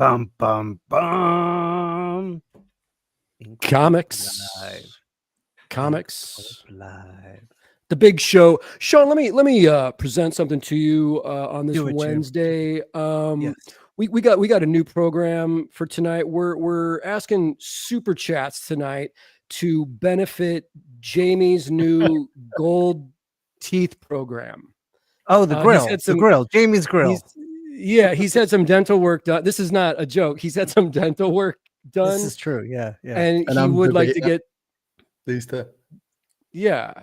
Bum, bum, bum. Comics. Live. Comics. Live. The big show. Shawn, let me present something to you on this Do it, Jim. Wednesday. Yes. We got a new program for tonight. We're asking super chats tonight to benefit Jamie's new gold teeth program. Oh, the grill. The grill. Jamie's grill. He's had some dental work done. This is not a joke. He's had some dental work done. This is true. Yeah. Yeah. And he would like to get these two. Yeah.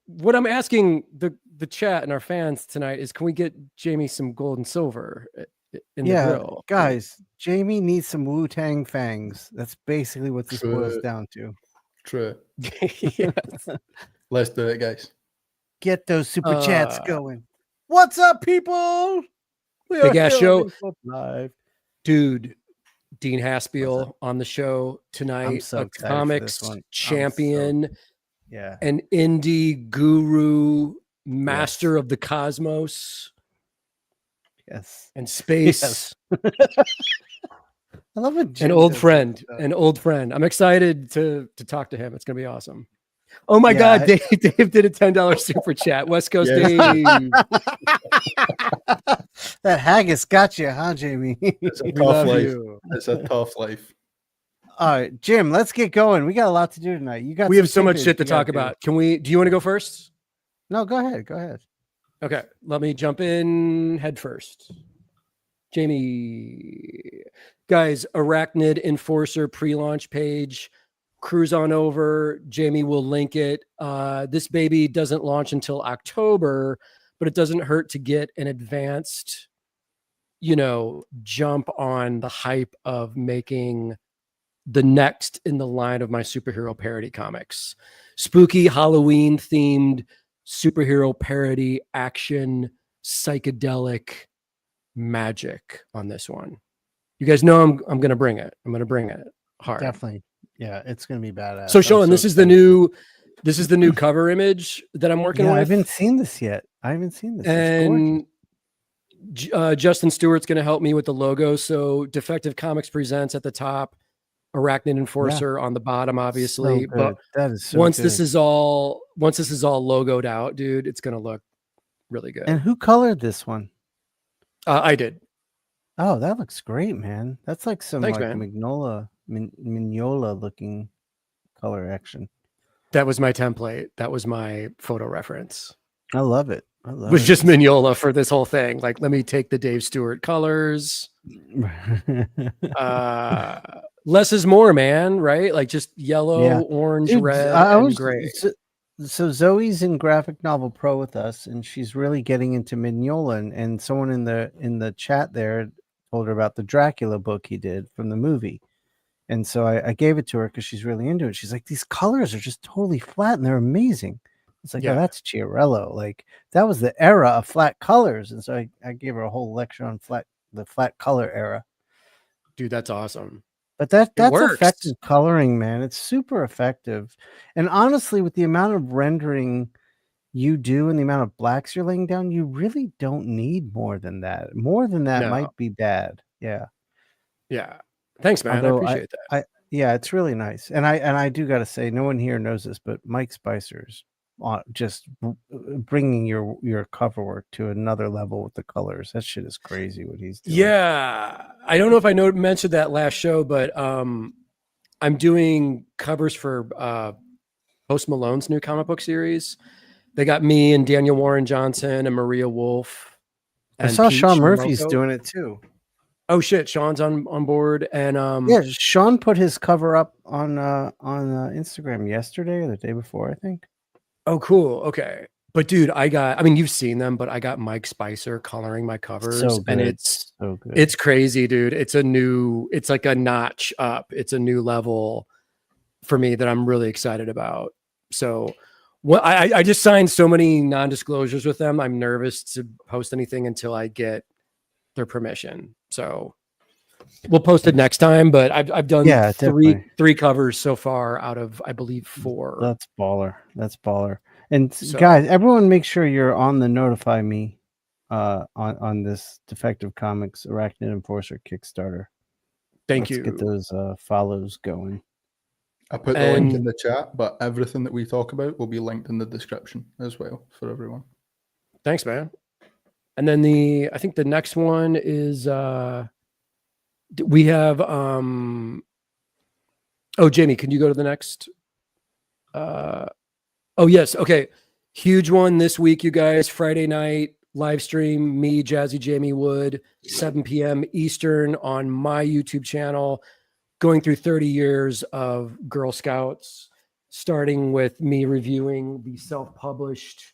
What I'm asking the chat and our fans tonight is, can we get Jamie some gold and silver in the grill? Guys, Jamie needs some Wu-Tang fangs. That's basically what this boils down to. True. Yes. Let's do it, guys. Get those super chats going. What's up, people? Big ass show. Live. Dude, Dean Haspiel on the show tonight. I'm so a comics champion. Yeah. An indie guru, master of the cosmos. Yes. And space. Yes. I love it. An old friend. I'm excited to talk to him. It's gonna be awesome. Oh my God, Dave did a $10 super chat. West Coast Dave. That haggis got you, huh, Jamie? It's a tough life. It's a tough life. All right, Jim, let's get going. We got a lot to do tonight. We have so much shit to talk about. Do you want to go first? No, go ahead. Go ahead. Okay, let me jump in head first. Jamie, guys, Arachnid Enforcer pre-launch page. Cruise on over. Jamie will link it. This baby doesn't launch until October, but it doesn't hurt to get an advanced, jump on the hype of making the next in the line of my superhero parody comics. Spooky Halloween themed superhero parody action psychedelic magic on this one. You guys know I'm going to bring it. I'm going to bring it hard. Definitely. Yeah, it's going to be badass. So Shawn, this is the new cover image that I'm working with. I haven't seen this yet. And Justin Stewart's going to help me with the logo. So Defective Comics presents at the top, Arachnid Enforcer on the bottom, obviously. So but that is so once good. this is all logoed out, dude, it's going to look really good. And who colored this one? I did. Oh, that looks great, man. That's like some man. Mignola looking color action. That was my template. That was my photo reference. I love it. It was just Mignola for this whole thing. Like, let me take the Dave Stewart colors. Less is more, man. Right? Like just yellow, orange, red, and gray. So Zoe's in Graphic Novel Pro with us, and she's really getting into Mignola. And someone in the chat there told her about the Dracula book he did from the movie. And so I gave it to her because she's really into it. She's like, these colors are just totally flat and they're amazing. It's like, oh, that's Chiarello. Like that was the era of flat colors. And so I gave her a whole lecture on the flat color era. Dude, that's awesome. But that's effective coloring, man. It's super effective. And honestly, with the amount of rendering you do and the amount of blacks you're laying down, you really don't need more than that. More than that might be bad. Yeah. Yeah. Thanks, man. Although I appreciate that. Yeah, it's really nice. And I do got to say, no one here knows this, but Mike Spicer's just bringing your cover work to another level with the colors. That shit is crazy what he's doing. Yeah. I don't know if I mentioned that last show, but I'm doing covers for Post Malone's new comic book series. They got me and Daniel Warren Johnson and Maria Wolf. I saw Sean Murphy's doing it too. Oh shit, Sean's on board. And Shawn put his cover up on Instagram yesterday or the day before, I think. Oh, cool. Okay. But dude, you've seen them, but I got Mike Spicer coloring my covers, and it's so good. It's crazy, dude. It's like a notch up. It's a new level for me that I'm really excited about. So I just signed so many non-disclosures with them. I'm nervous to post anything until I get their permission. So we'll post it next time, but I've done three covers so far out of, I believe, 4. That's baller. And guys, everyone make sure you're on the notify me on this Defective Comics Arachnid Enforcer Kickstarter. Let's get those follows going. I put the link in the chat, but everything that we talk about will be linked in the description as well for everyone. Thanks, man. And then I think the next one is we have oh, Jamie, can you go to the next? Oh yes, okay. Huge one this week, you guys. Friday night live stream, me, Jazzy Jamie Wood, 7 p.m. Eastern on my YouTube channel, going through 30 years of Grrl Scouts, starting with me reviewing the self-published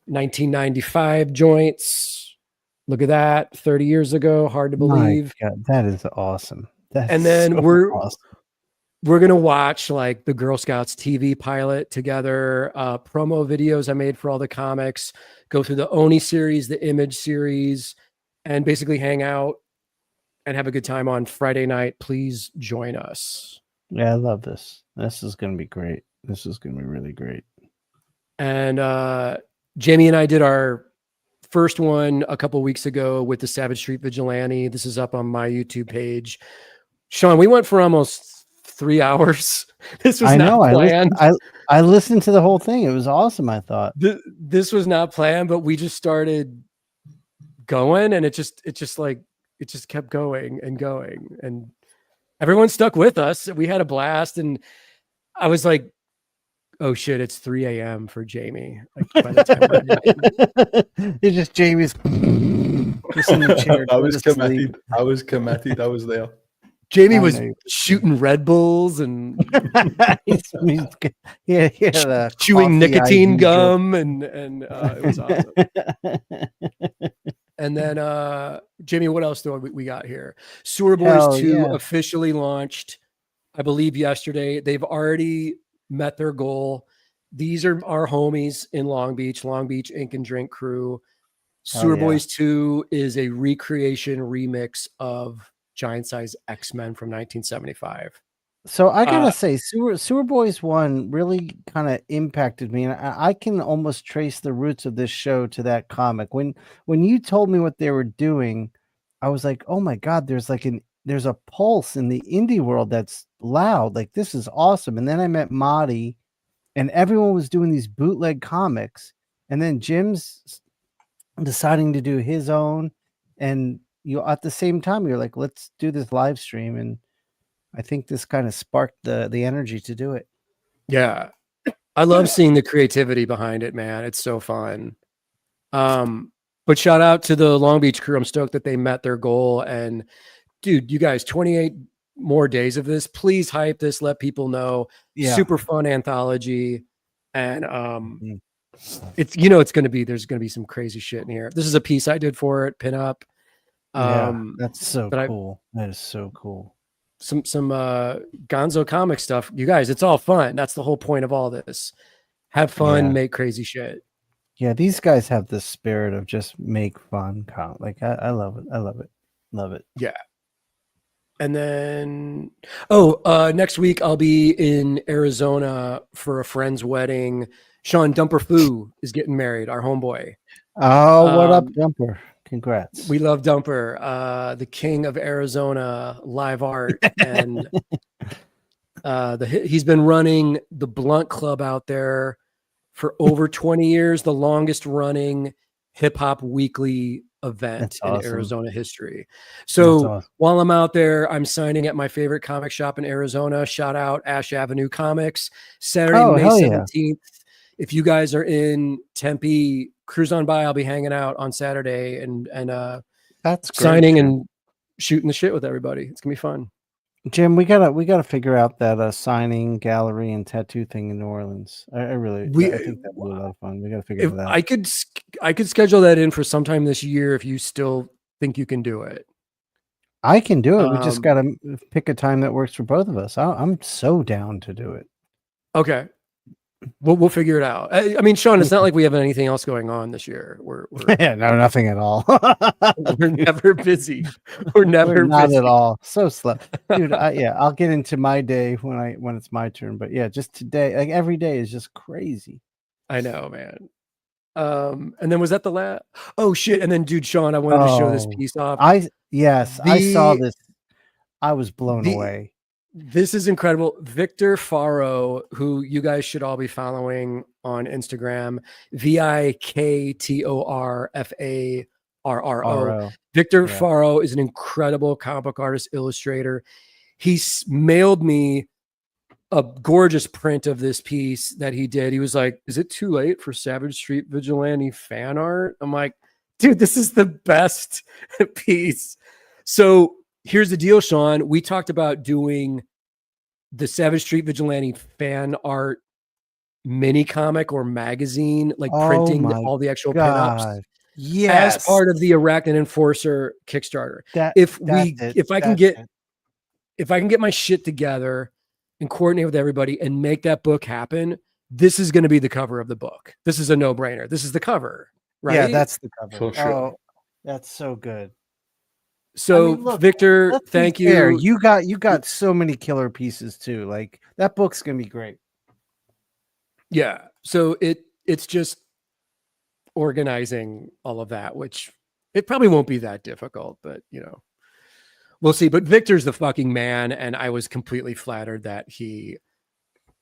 1995 joints. Look at that, 30 years ago. Hard to believe. My God, that is awesome. And then so we're gonna watch like the Grrl Scouts TV pilot together, promo videos I made for all the comics, go through the Oni series, the Image series, and basically hang out and have a good time on Friday night. Please join us. Yeah, I love this. This is gonna be great. This is gonna be really great. And Jamie and I did our first one a couple weeks ago with the Savage Street Vigilante. This is up on my YouTube page. Shawn, we went for almost 3 hours. This was not planned. I listened to the whole thing. It was awesome. I thought this was not planned, but we just started going, and it just kept going and going, and everyone stuck with us. We had a blast, and I was like, oh shit, it's 3 a.m. for Jamie. Like, by the time it's just Jamie's just in the chair. I was committed. I was committed. I was there. Jamie was shooting Red Bulls and chewing nicotine gum, and it was awesome. And then Jamie, what else do we got here? Sewer Boyz 2 officially launched, I believe, yesterday. They've already met their goal. These are our homies in Long Beach Ink and Drink crew. Sewer Boyz 2 is a recreation remix of Giant Size X-Men from 1975. So I gotta say, Sewer Boyz 1 really kind of impacted me, and I can almost trace the roots of this show to that comic. When you told me what they were doing, I was like, oh my God, there's a pulse in the indie world that's loud. Like, this is awesome. And then I met Marty, and everyone was doing these bootleg comics, and then Jim's deciding to do his own, and at the same time you're like, let's do this live stream, and I think this kind of sparked the energy to do it. Yeah, I love seeing the creativity behind it, man. It's so fun. But shout out to the Long Beach crew. I'm stoked that they met their goal, and dude, you guys, 28 more days of this. Please hype this, let people know. Super fun anthology, and it's it's gonna be, there's gonna be some crazy shit in here. This is a piece I did for it, pin up. That's so cool. That is so cool. Some Gonzo comic stuff, you guys. It's all fun. That's the whole point of all this. Have fun, make crazy shit. Yeah, these guys have the spirit of just make fun. Like I love it. I love it. Yeah. And then next week I'll be in Arizona for a friend's wedding. Shawn Dumper Foo is getting married, our homeboy. Oh, what up, Dumper? Congrats. We love Dumper, the king of Arizona live art. And he's been running the Blunt Club out there for over 20 years, the longest running hip hop weekly event in Arizona history. So while I'm out there, I'm signing at my favorite comic shop in Arizona. Shout out Ash Avenue Comics, Saturday, May 17th. If you guys are in Tempe, cruise on by. I'll be hanging out on Saturday and that's great, signing and shooting the shit with everybody. It's gonna be fun. Jim, we gotta figure out that signing gallery and tattoo thing in New Orleans. I think that'd be a lot of fun. We gotta figure that out. I could schedule that in for sometime this year if you still think you can do it. I can do it. We just gotta pick a time that works for both of us. I'm so down to do it. Okay. We'll figure it out. I mean, Shawn, it's not like we have anything else going on this year. We're no, nothing at all. We're never busy. We're not at all. So slow, dude. I'll get into my day when it's my turn. But yeah, just today, like every day is just crazy. I know, man. And then was that the last? Oh shit! And then, dude, Shawn, I wanted to show this piece off. I saw this. I was blown away. This is incredible. Victor Faro, who you guys should all be following on Instagram, VIKTORFARRO. Victor Faro is an incredible comic book artist, illustrator. He mailed me a gorgeous print of this piece that he did. He was like, "Is it too late for Savage Street Vigilante fan art?" I'm like, dude, this is the best piece. So here's the deal, Shawn. We talked about doing the Savage Street Vigilante fan art mini comic or magazine, like printing all the actual pinups. Yes, as part of the Arachnid Enforcer Kickstarter. If I can get my shit together and coordinate with everybody and make that book happen, this is going to be the cover of the book. This is a no-brainer. This is the cover, right? Yeah, that's the cover. For sure. Oh, that's so good. So, look, Victor, thank you. You got so many killer pieces too. Like, that book's gonna be great. Yeah. So it's just organizing all of that, which it probably won't be that difficult, but we'll see. But Victor's the fucking man, and I was completely flattered that he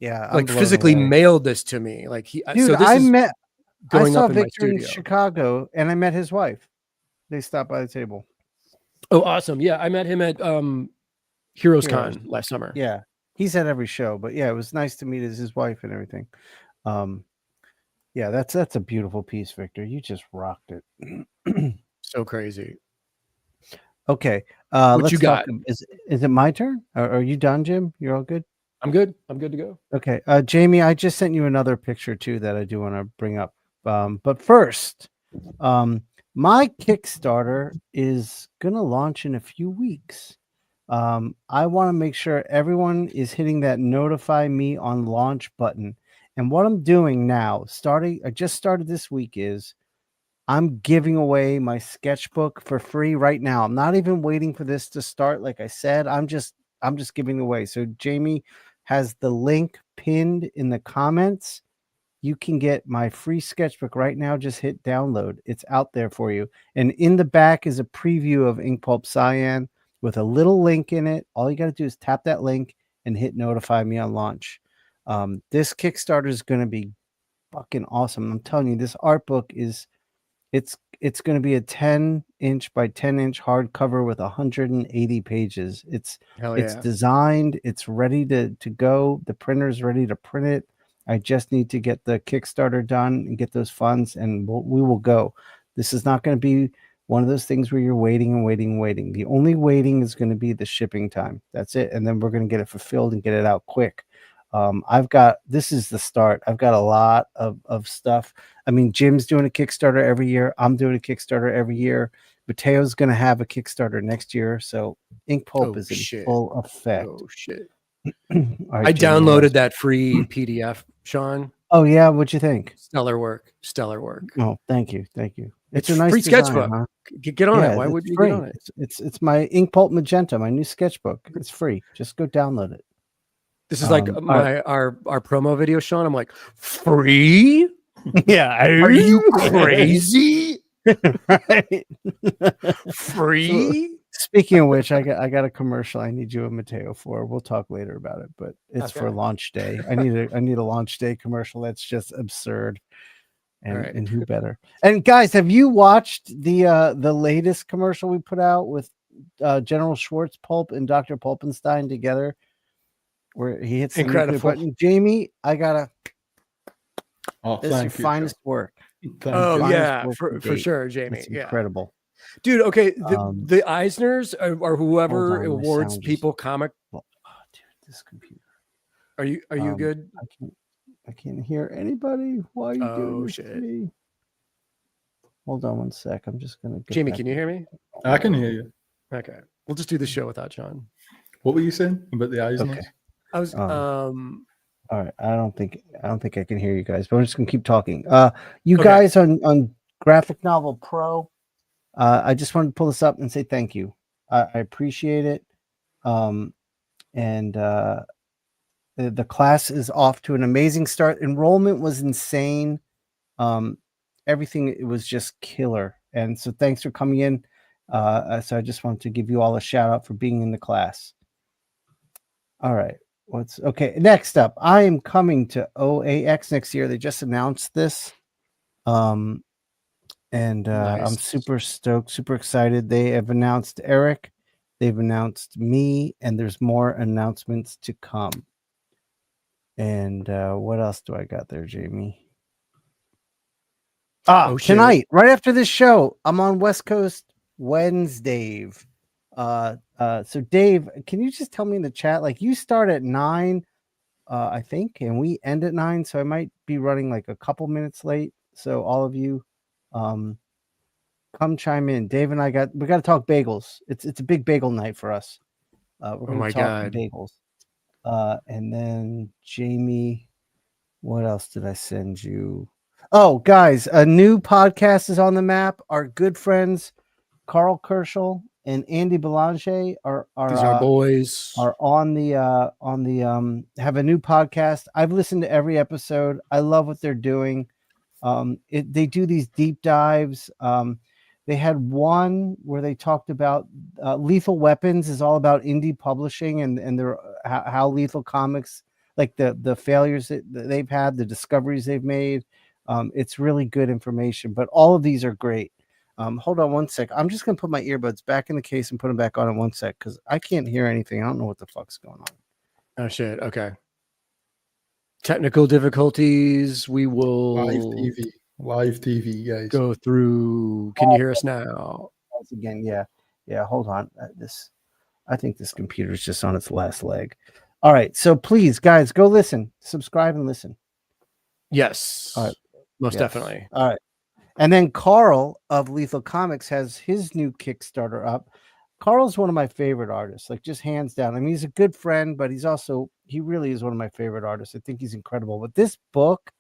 physically mailed this to me. Like dude, I saw Victor in Chicago, and I met his wife. They stopped by the table. Oh, awesome. Yeah, I met him at Heroes Con last summer. Yeah, he's at every show, but yeah, it was nice to meet his wife and everything. Yeah, that's a beautiful piece, Victor. You just rocked it. So crazy. Okay, what you got? Is it my turn? Are you done, Jim? You're all good? I'm good. I'm good to go. Okay, Jamie, I just sent you another picture too that I do want to bring up. But first, my Kickstarter is going to launch in a few weeks. I want to make sure everyone is hitting that notify me on launch button. And what I'm doing now, I just started this week, is I'm giving away my sketchbook for free right now. I'm not even waiting for this to start. Like I said, I'm just giving away. So Jamie has the link pinned in the comments. You can get my free sketchbook right now. Just hit download. It's out there for you. And in the back is a preview of InkPulp Cyan with a little link in it. All you got to do is tap that link and hit notify me on launch. This Kickstarter is going to be fucking awesome. I'm telling you, this art book it's going to be a 10-inch by 10-inch hardcover with 180 pages. It's designed. It's ready to go. The printer's ready to print it. I just need to get the Kickstarter done and get those funds, and we will go. This is not going to be one of those things where you're waiting and waiting and waiting. The only waiting is going to be the shipping time. That's it. And then we're going to get it fulfilled and get it out quick. This is the start. I've got a lot of stuff. I mean, Jim's doing a Kickstarter every year. I'm doing a Kickstarter every year. Mateo's going to have a Kickstarter next year. So InkPulp is in full effect. Oh, shit. Right, I downloaded that free PDF, Shawn. Oh yeah, what'd you think? Stellar work. Oh, thank you. It's a nice free design, sketchbook. Huh? Get on it. Why would you get on it? It's my InkPulp Magenta, my new sketchbook. It's free. Just go download it. This is like our promo video, Shawn. I'm like, free? Yeah. Are you crazy? Right. Free? So, speaking of which, I got a commercial I need you and Mateo for. We'll talk later about it, but it's for launch day. I need a launch day commercial. That's just absurd. And who better? And guys, have you watched the latest commercial we put out with General Schwartz Pulp and Dr. Pulpenstein together, where he hits the nuclear button? Jamie, I gotta. Oh, this is your finest work. For sure, Jamie. It's incredible. Dude, okay, the Eisners or whoever awards people comic. Oh, dude, this computer. Are you good? I can't hear anybody. Why are you doing this to me? Hold on one sec. I'm just gonna. Jamie, can you hear me? I can hear you. Okay, we'll just do the show without Shawn. What were you saying about the Eisners? Okay. I was All right, I don't think I can hear you guys, but I'm just gonna keep talking. You guys on Graphic Novel Pro. I just wanted to pull this up and say thank you. I appreciate it. The class is off to an amazing start. Enrollment was insane. everything, it was just killer. And so thanks for coming in. So I just wanted to give you all a shout out for being in the class. All right. Okay? Next up, I am coming to OAX next year. They just announced this. And Nice. I'm super stoked, super excited. They have announced Eric, they've announced me, and there's more announcements to come. And what else do I got there, Jamie? Tonight, right after this show, I'm on West Coast Wednesday. So Dave, can you just tell me in the chat, like, you start at 9, I think, and we end at 9, so I might be running like a couple minutes late. So all of you, come chime in. Dave and we got to talk bagels. It's a big bagel night for us. We're going to talk bagels. And then Jamie, what else did I send you? Oh, guys, a new podcast is on the map. Our good friends Carl Kerschl and Andy Belanger are these are boys are on the have a new podcast. I've listened to every episode. I love what they're doing. They do these deep dives. They had one where they talked about Lethal Weapons is all about indie publishing and their how Lethal Comics, like the failures that they've had, the discoveries they've made. It's really good information, but all of these are great. Hold on one sec. I'm just gonna put my earbuds back in the case and put them back on in one sec because I can't hear anything. I don't know what the fuck's going on. Oh shit. Okay. Technical difficulties. We will live TV, guys. Go through. Can you hear us now? Again, yeah. Hold on. I think this computer is just on its last leg. All right, so please, guys, go listen, subscribe, and listen. Yes, all right. Most definitely. All right, and then Carl of Lethal Comics has his new Kickstarter up. Carl's one of my favorite artists, like just hands down. I mean, he's a good friend, but he really is one of my favorite artists. I think he's incredible. But this book,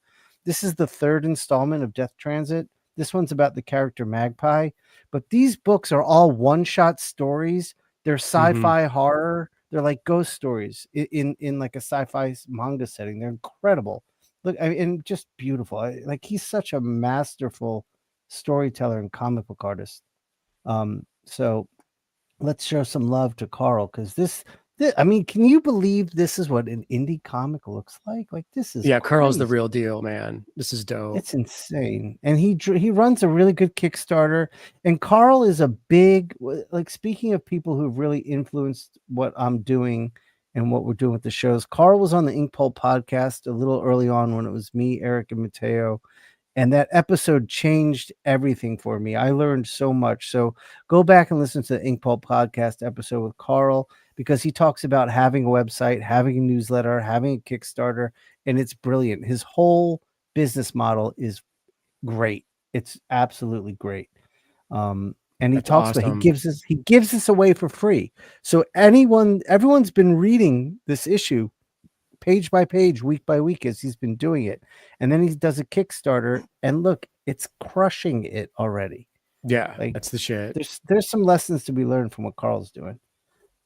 this is the third installment of Death Transit. This one's about the character Magpie, but these books are all one-shot stories. They're sci-fi horror. They're like ghost stories in like a sci-fi manga setting. They're incredible. Look, and just beautiful. Like, he's such a masterful storyteller and comic book artist. So let's show some love to Carl, because this, I mean, can you believe this is what an indie comic looks like? Like, this is Carl's the real deal, man. This is dope. It's insane. And he runs a really good Kickstarter. And Carl is a big, like, speaking of people who've really influenced what I'm doing and what we're doing with the shows, Carl was on the InkPulp podcast a little early on when it was me, Eric, and Mateo. And that episode changed everything for me. I learned so much. So go back and listen to the InkPulp podcast episode with Carl, because he talks about having a website, having a newsletter, having a Kickstarter, and it's brilliant. His whole business model is great. It's absolutely great. And he talks about, he gives this away for free. So everyone's been reading this issue page by page, week by week, as he's been doing it. And then he does a Kickstarter, and look, it's crushing it already. Yeah, like, that's the shit. There's some lessons to be learned from what Carl's doing.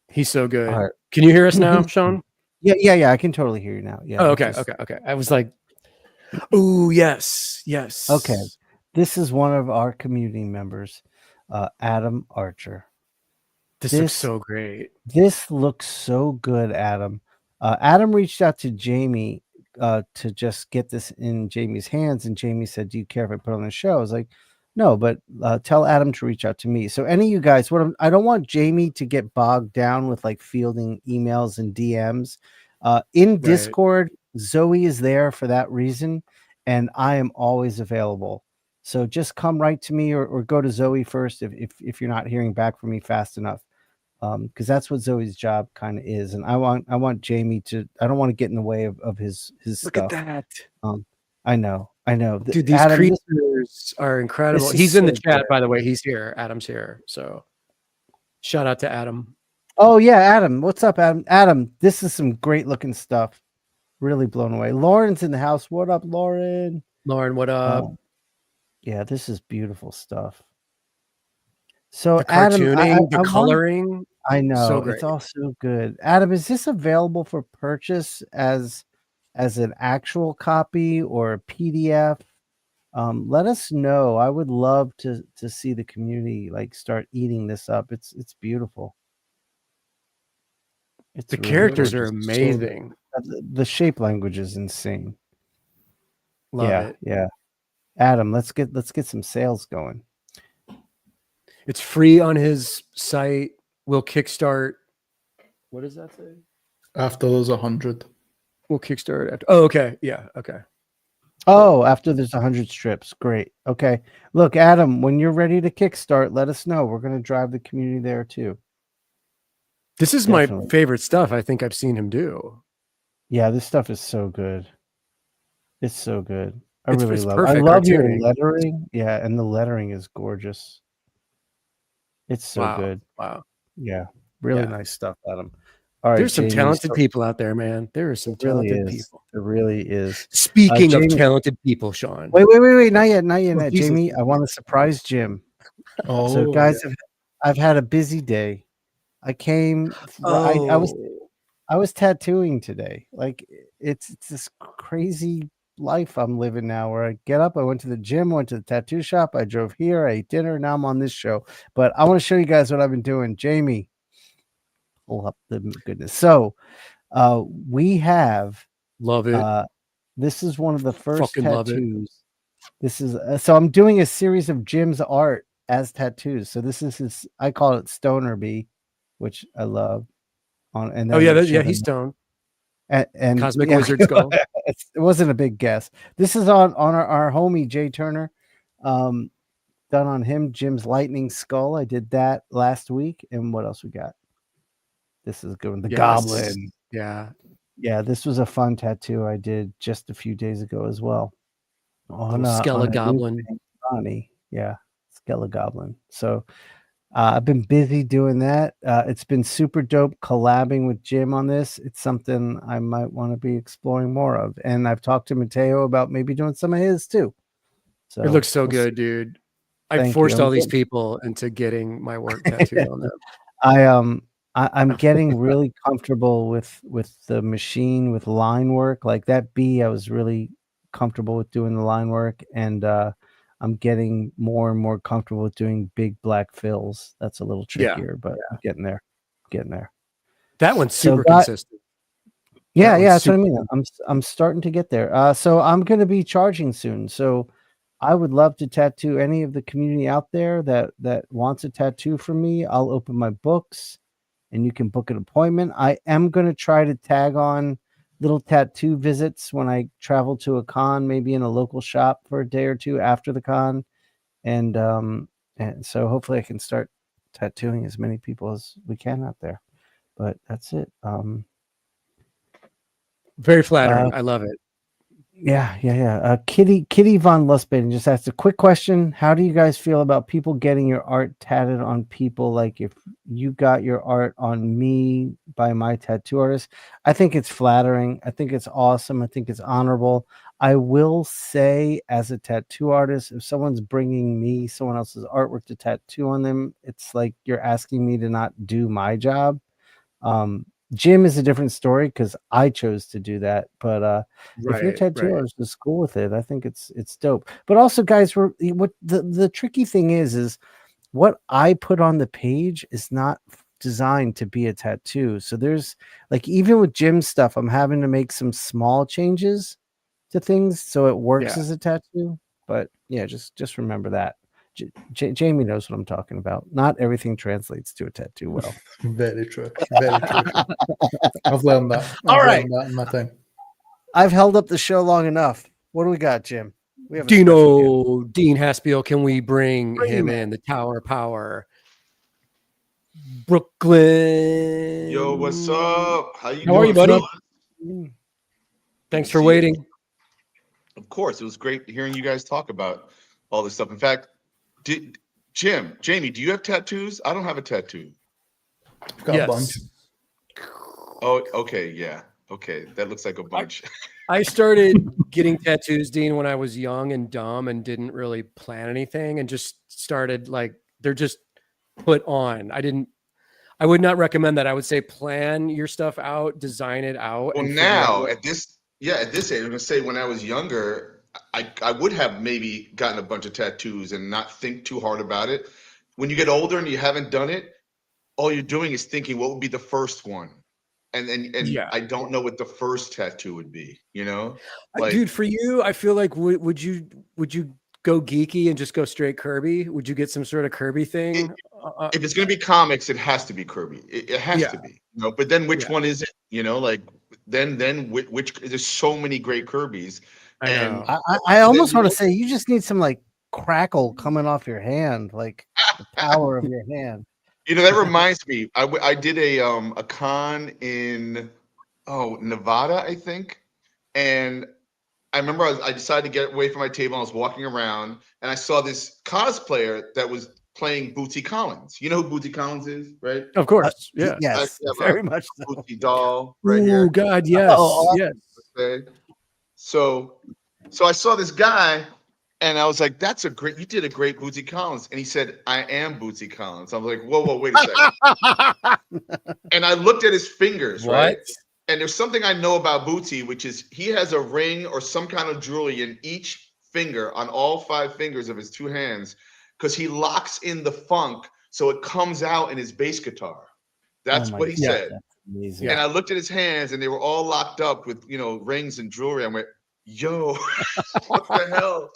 He's so good. Right. Can you hear us now, Shawn? Yeah. I can totally hear you now. Yeah. Oh, okay. I was like, oh, yes. Okay. This is one of our community members, Adam Archer. This looks so great. This looks so good, Adam. Adam reached out to Jamie to just get this in Jamie's hands, and Jamie said, "Do you care if I put it on the show?" I was like, "No, but tell Adam to reach out to me." So any of you guys, I don't want Jamie to get bogged down with like fielding emails and DMs. In Discord, Zoe is there for that reason, and I am always available. So just come right to me, or go to Zoe first if you're not hearing back from me fast enough. Because that's what Zoe's job kind of is, and I want Jamie to. I don't want to get in the way of his stuff. Look at that. I know. Dude, these Adam, creatures are incredible. He's in the chat, by the way. He's here. Adam's here. So shout out to Adam. Oh yeah, Adam. What's up, Adam? Adam, this is some great looking stuff. Really blown away. Lauren's in the house. What up, Lauren? Lauren, what up? Yeah, this is beautiful stuff. So the cartooning, Adam, the coloring. I know, it's all so good. Adam, is this available for purchase as an actual copy or a PDF? let us know. I would love to see the community like start eating this up. It's beautiful. It's the really characters gorgeous. are amazing. The shape language is insane. Love it. Yeah. Adam, let's get some sales going. It's free on his site. We'll kickstart. What does that say? After there's 100. We'll kickstart after. Oh, okay. Yeah. Okay. Oh, after there's 100 strips. Great. Okay. Look, Adam, when you're ready to kickstart, let us know. We're going to drive the community there too. This is my favorite stuff I think I've seen him do. Yeah, this stuff is so good. It's so good. I It's really love it. I perfect love your cartooning. lettering. Yeah, and the lettering is gorgeous. It's so good. Wow. Yeah. Really nice stuff, Adam. All right. There's some Jamie, talented people out there, man. There are some talented people. There really is. Speaking Jamie, of talented people, Shawn. Wait. Not yet. Oh, Jamie, I want to surprise Jim. Oh, so guys, I've had a busy day. I came. I was tattooing today. Like it's this crazy life I'm living now where I get up, I went to the gym, went to the tattoo shop, I drove here, I ate dinner, now I'm on this show. But I want to show you guys what I've been doing. Jamie, pull up the goodness. So we have love it. This is one of the first tattoos. This is so I'm doing a series of Jim's art as tattoos. So this is his, I call it Stoner Bee, which I love. And he's stoned. And Cosmic Wizard Skull. It wasn't a big guess. This is on our homie Jay Turner. Done on him, Jim's Lightning Skull. I did that last week. And what else we got? This is good one. The Goblin. Yeah. This was a fun tattoo I did just a few days ago as well. On Skelegoblin. Skelegoblin. So I've been busy doing that. It's been super dope collabing with Jim on this. It's something I might want to be exploring more of. And I've talked to Mateo about maybe doing some of his too. So it looks so good, dude. I forced all these people into getting my work tattooed on them. I'm getting really comfortable with the machine, with line work. Like that bee, I was really comfortable with doing the line work, and I'm getting more and more comfortable with doing big black fills. That's a little trickier, but I'm getting there. That one's super consistent. Yeah, that's what I mean. I'm starting to get there. So I'm going to be charging soon. So I would love to tattoo any of the community out there that wants a tattoo from me. I'll open my books, and you can book an appointment. I am going to try to tag on little tattoo visits when I travel to a con, maybe in a local shop for a day or two after the con. And so hopefully I can start tattooing as many people as we can out there. But that's it. Very flattering. I love it. Yeah. Kitty Von Lustbaden just asked a quick question. How do you guys feel about people getting your art tatted on people? Like if you got your art on me by my tattoo artist, I think it's flattering. I think it's awesome. I think it's honorable. I will say, as a tattoo artist, if someone's bringing me someone else's artwork to tattoo on them, it's like you're asking me to not do my job. Jim is a different story because I chose to do that. But if your tattoo artist is cool with it, I think it's dope. But also, guys, what the tricky thing is what I put on the page is not designed to be a tattoo. So there's like, even with Jim's stuff, I'm having to make some small changes to things so it works as a tattoo. But yeah, just remember that. Jamie knows what I'm talking about. Not everything translates to a tattoo well. Very true. I've learned that. All right. That in my time. I've held up the show long enough. What do we got, Jim? We have Dean Haspiel. Can we bring him in? The Tower Power. Brooklyn. Yo, what's up? How are you, buddy? Thanks for waiting. Of course. It was great hearing you guys talk about all this stuff. In fact, Jamie, do you have tattoos? I don't have a tattoo. I've got a bunch. Oh, okay, yeah. Okay, that looks like a bunch. I started getting tattoos, Dean, when I was young and dumb and didn't really plan anything and just started they're just put on. I would not recommend that. I would say plan your stuff out, design it out. Well, now at this age, I'm gonna say when I was younger, I would have maybe gotten a bunch of tattoos and not think too hard about it. When you get older and you haven't done it, all you're doing is thinking what would be the first one. And I don't know what the first tattoo would be, you know? Like, dude, for you, I feel like would you go geeky and just go straight Kirby? Would you get some sort of Kirby thing? If it's going to be comics, it has to be Kirby. It has to be, you know. But then which one is it? You know, like then which there's so many great Kirbys. I almost want to say you just need some like crackle coming off your hand, like the power of your hand. You know, that reminds me. I did a con in Nevada, I think, and I remember I decided to get away from my table. And I was walking around, and I saw this cosplayer that was playing Bootsy Collins. You know who Bootsy Collins is, right? Of course, yeah, yes, very much so. Bootsy doll, right here. Oh God, yes, yes. Okay. So I saw this guy. And I was like, you did a great Bootsy Collins. And he said, I am Bootsy Collins. I was like, whoa, wait a second. And I looked at his fingers, right? And there's something I know about Bootsy, which is he has a ring or some kind of jewelry in each finger, on all 5 fingers of his 2 hands, because he locks in the funk so it comes out in his bass guitar. That's what he said. That's amazing. And I looked at his hands and they were all locked up with, you know, rings and jewelry. I went, yo, what the hell?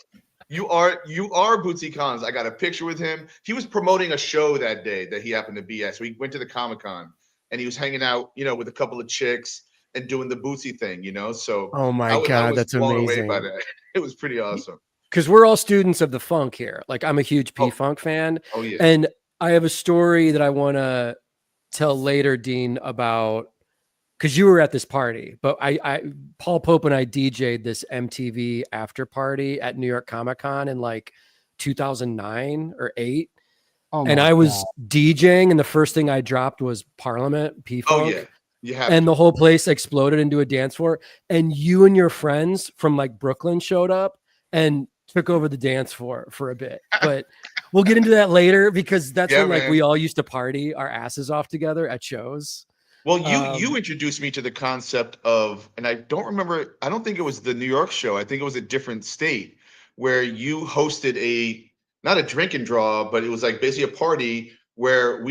You are Bootsy Collins. I got a picture with him. He was promoting a show that day that he happened to be at. So he went to the Comic-Con and he was hanging out, you know, with a couple of chicks and doing the Bootsy thing, you know. So oh my God, that's amazing. By that. It was pretty awesome. Because we're all students of the funk here. Like I'm a huge P-Funk fan. Oh yeah. And I have a story that I want to tell later, Dean, about because you were at this party, but Paul Pope and I DJ'd this MTV after party at New York Comic-Con in like 2009 or 8. And I was DJing, and the first thing I dropped was Parliament, P-Funk. Oh yeah. And the whole place exploded into a dance floor. And you and your friends from like Brooklyn showed up and took over the dance floor for a bit. But we'll get into that later because that's when like we all used to party our asses off together at shows. Well, you introduced me to the concept of, and I don't remember, I don't think it was the New York show. I think it was a different state where you hosted not a drink and draw, but it was like basically a party where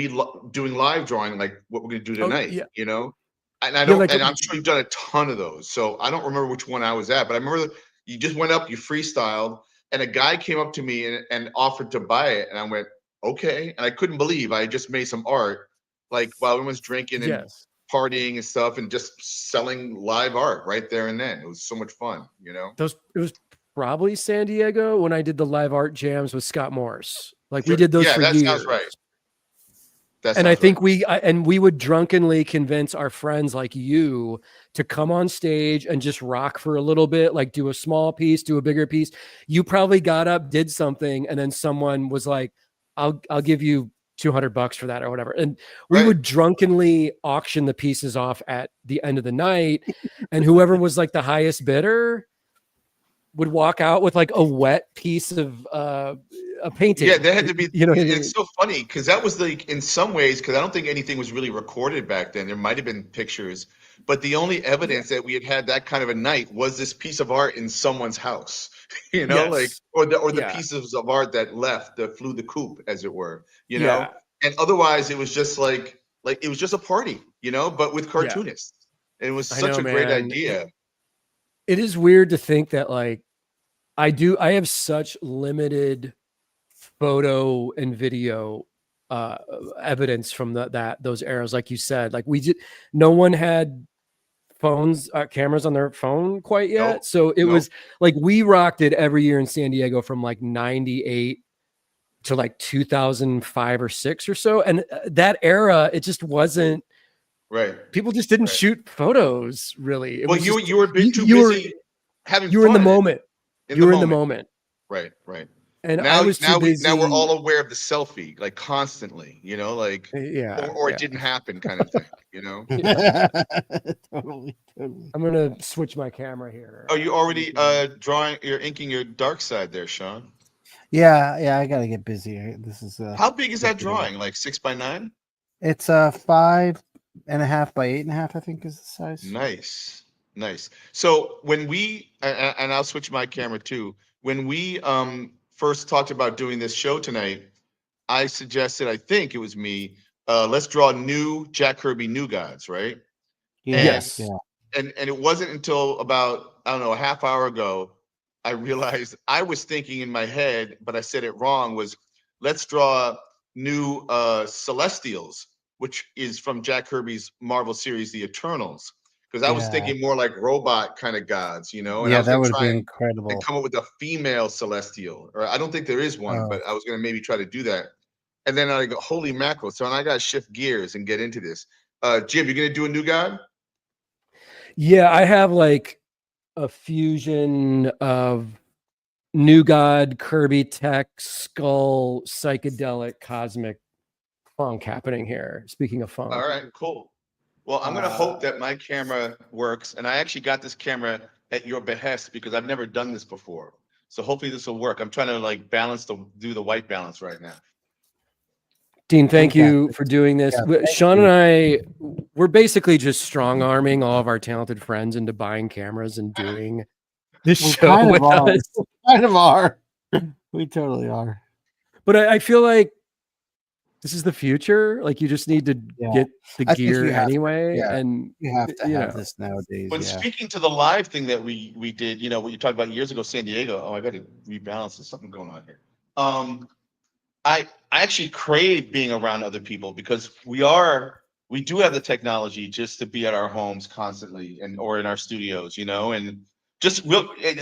doing live drawing, like what we're going to do tonight, you know? And and I'm sure you've done a ton of those. So I don't remember which one I was at, but I remember you just went up, you freestyled, and a guy came up to me and offered to buy it. And I went, okay. And I couldn't believe I just made some art. Like while everyone's drinking and partying and stuff and just selling live art right there and then. It was so much fun, you know? It was probably San Diego when I did the live art jams with Scott Morse. Like we did those for years. Yeah, that sounds right. And I think we would drunkenly convince our friends like you to come on stage and just rock for a little bit, like do a small piece, do a bigger piece. You probably got up, did something, and then someone was like, I'll give you $200 for that or whatever. And we would drunkenly auction the pieces off at the end of the night. And whoever was like the highest bidder would walk out with like a wet piece of a painting. Yeah, that had to be, you know, it's so funny because that was like in some ways, because I don't think anything was really recorded back then. There might have been pictures, but the only evidence that we had that kind of a night was this piece of art in someone's house. You know, like or the pieces of art that flew the coop, as it were, you know, and otherwise it was just like it was just a party, you know, but with cartoonists. It was such a great idea. It is weird to think that like I have such limited photo and video evidence from those eras. Like you said, like no one had phones, cameras on their phone quite yet. So it was like we rocked it every year in San Diego from like 98 to like 2005 or 6 or so. And that era, it just wasn't right. People just didn't shoot photos really. You were too busy having fun. You were in the moment. You were in the moment. Right. And now, I was too busy. Now we're all aware of the selfie, like constantly, you know, like or it didn't happen kind of thing, you know. Totally. I'm gonna switch my camera here. Oh, you already you're inking your dark side there, Shawn. Yeah, I gotta get busy. This is how big is that drawing? Like 6x9? It's 5.5 by 8.5, I think is the size. Nice. Nice. So when we and I'll switch my camera too. When we first talked about doing this show tonight, I suggested, I think it was me, let's draw new Jack Kirby New Gods, right? Yeah, Yes. yeah. And it wasn't until about, I don't know, a half hour ago, I realized I was thinking in my head, but I said it wrong, was let's draw new Celestials, which is from Jack Kirby's Marvel series, The Eternals. Because I was Yeah. thinking more like robot kind of gods, you know? And I Yeah, was that gonna would try be and incredible. come up with a female Celestial. Or I don't think there is one, but I was gonna maybe try to do that. And then I go, holy mackerel. So I gotta shift gears and get into this. Jim, you're gonna do a new god? Yeah, I have like a fusion of New God, Kirby tech, skull, psychedelic, cosmic funk happening here. Speaking of funk. All right, cool. Well, I'm gonna hope that my camera works, and I actually got this camera at your behest because I've never done this before. So hopefully this will work. I'm trying to like do the white balance right now. Dean, thank you for doing this. Yeah, Shawn and I, we're basically just strong arming all of our talented friends into buying cameras and doing this We show kind with of are. us. We kind of are. We totally are. But I feel like this is the future. Like you just need to get the I think gear you have to, anyway. yeah. And You have to you have know. this nowadays. When Yeah. speaking to the live thing that we did, you know, what you talked about years ago, San Diego. Oh, I got to rebalance. There's something going on here. I actually crave being around other people because we do have the technology just to be at our homes constantly or in our studios, you know, and just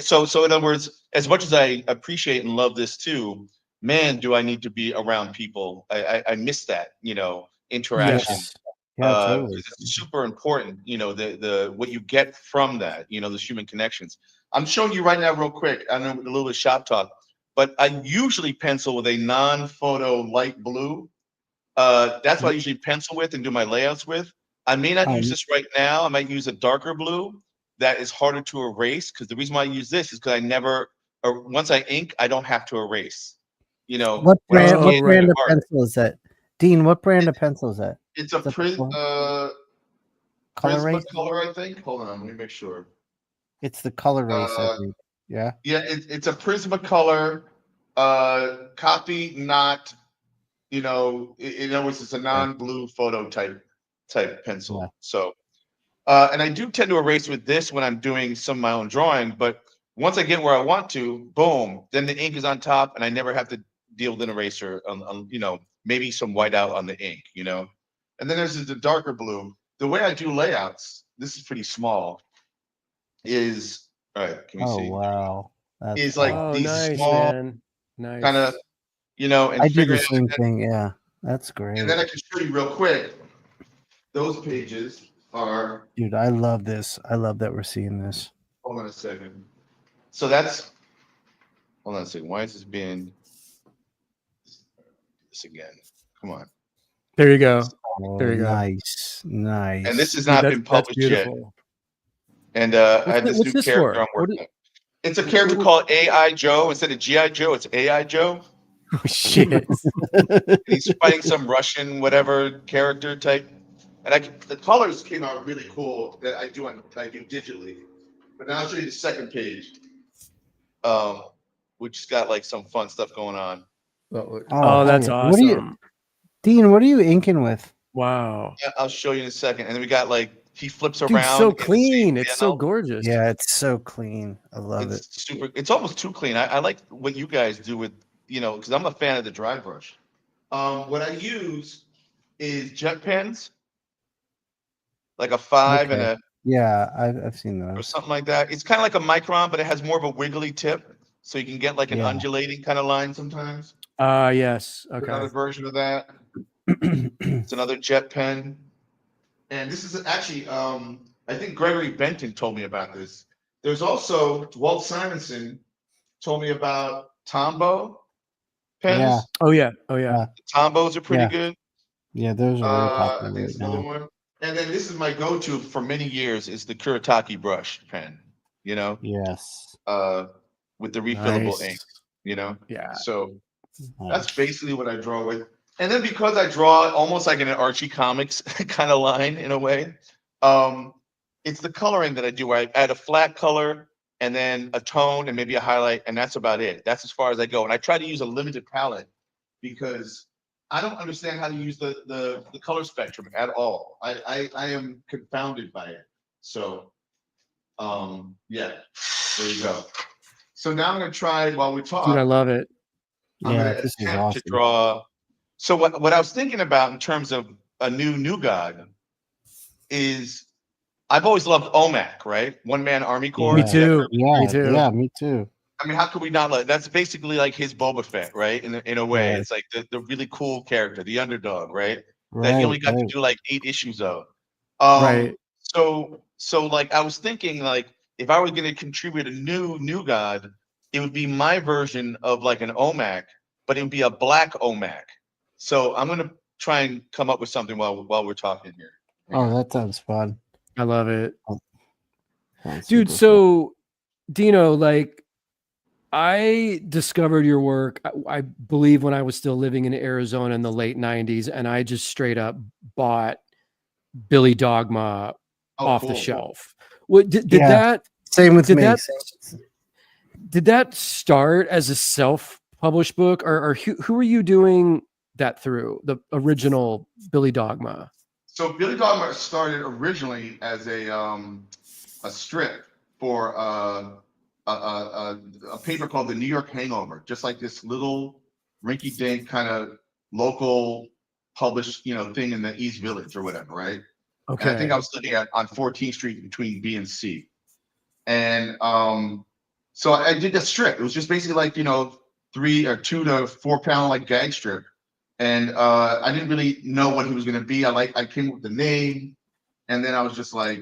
so in other words, as much as I appreciate and love this too, man, do I need to be around people. I miss that, you know, interaction. Yes. Yeah, totally. It's super important, you know, the what you get from that, you know, those human connections. I'm showing you right now real quick. I know a little bit of shop talk, but I usually pencil with a non-photo light blue. That's what I usually pencil with and do my layouts with. I may not use this right now. I might use a darker blue that is harder to erase because the reason why I use this is because once I ink, I don't have to erase. You know, What brand of art. pencil is that? Dean, what brand of pencil is that? It's a Prisma color, I think. Hold on, let me make sure. It's the color race, I think. Yeah. Yeah, it's a Prisma color. Copy, not, you know, in other words, it's a non-blue photo type pencil. Yeah. So, and I do tend to erase with this when I'm doing some of my own drawing, but once I get where I want to, boom, then the ink is on top and I never have to deal with an eraser on you know, maybe some whiteout on the ink, you know. And then there's the darker blue. The way I do layouts, this is pretty small, is, all right, can we see? Oh, wow. That's is like these small kind of, you know, and I do the same thing. Yeah, that's great. And then I can show you real quick. Those pages are. Dude, I love this. I love that we're seeing this. Hold on a second. So that's. Hold on a second. Why is this being? This again. Come on. There you go. Oh, there you go. Nice. And this has not been published yet. And I had this new character I'm working on. It's a character called AI Joe. Instead of GI Joe, it's AI Joe. Oh, shit. He's fighting some Russian whatever character type. And the colors came out really cool that I do digitally. But now I'll show you the second page. Which has got like some fun stuff going on. Oh, that's awesome. Dean, what are you inking with? Wow. Yeah, I'll show you in a second. And then we got like he flips around. It's so clean. It's so gorgeous. Yeah, it's so clean. I love it. Super. It's almost too clean. I like what you guys do with, you know, because I'm a fan of the dry brush. What I use is jet pens, like a 5 and a. Yeah, I've seen those. Or something like that. It's kind of like a micron, but it has more of a wiggly tip, so you can get like an undulating kind of line sometimes. Yes. Okay. Another version of that. It's another jet pen. And this is actually, I think Gregory Benton told me about this. There's also Walt Simonson told me about Tombow pens. Yeah. Oh yeah. The Tombos are pretty good. Yeah, those are really popular. I think it's another one. And then this is my go-to for many years is the Kuretake brush pen. You know. Yes. With the refillable ink. You know. Yeah. So that's basically what I draw with. And then because I draw almost like in an Archie Comics kind of line in a way, it's the coloring that I do. Where I add a flat color and then a tone and maybe a highlight, and that's about it. That's as far as I go. And I try to use a limited palette because I don't understand how to use the color spectrum at all. I am confounded by it. So yeah, there you go. So now I'm gonna try while we talk. Dude, I love it. I'm gonna attempt to draw. So what I was thinking about in terms of a new god is I've always loved OMAC, right? One Man Army Corps. Me too. Yeah, me too. Yeah, me too. I mean, how could we not like? That's basically like his Boba Fett, right? In a way, Right. it's like the really cool character, the underdog, right? That he only got to do like 8 issues of. Right. So like I was thinking, like if I was going to contribute a new god, it would be my version of like an OMAC, but it would be a black OMAC. So I'm gonna try and come up with something while we're talking here. Oh, that sounds fun. I love it. Dude, so Dino, like I discovered your work, I believe when I was still living in Arizona in the late 90s, and I just straight up bought Billy Dogma off the shelf. What did that same with me. Did that start as a self-published book, or who were you doing that through, the original Billy Dogma? So Billy Dogma started originally as a strip for a paper called the New York Hangover, just like this little rinky-dink kind of local published, thing in the East Village or whatever, right? Okay. And I think I was living on 14th Street between B and C, and so I did a strip. It was just basically like 3 or 2 to 4 pound like gag strip. And I didn't really know what he was going to be. I came up with the name, and then I was just like,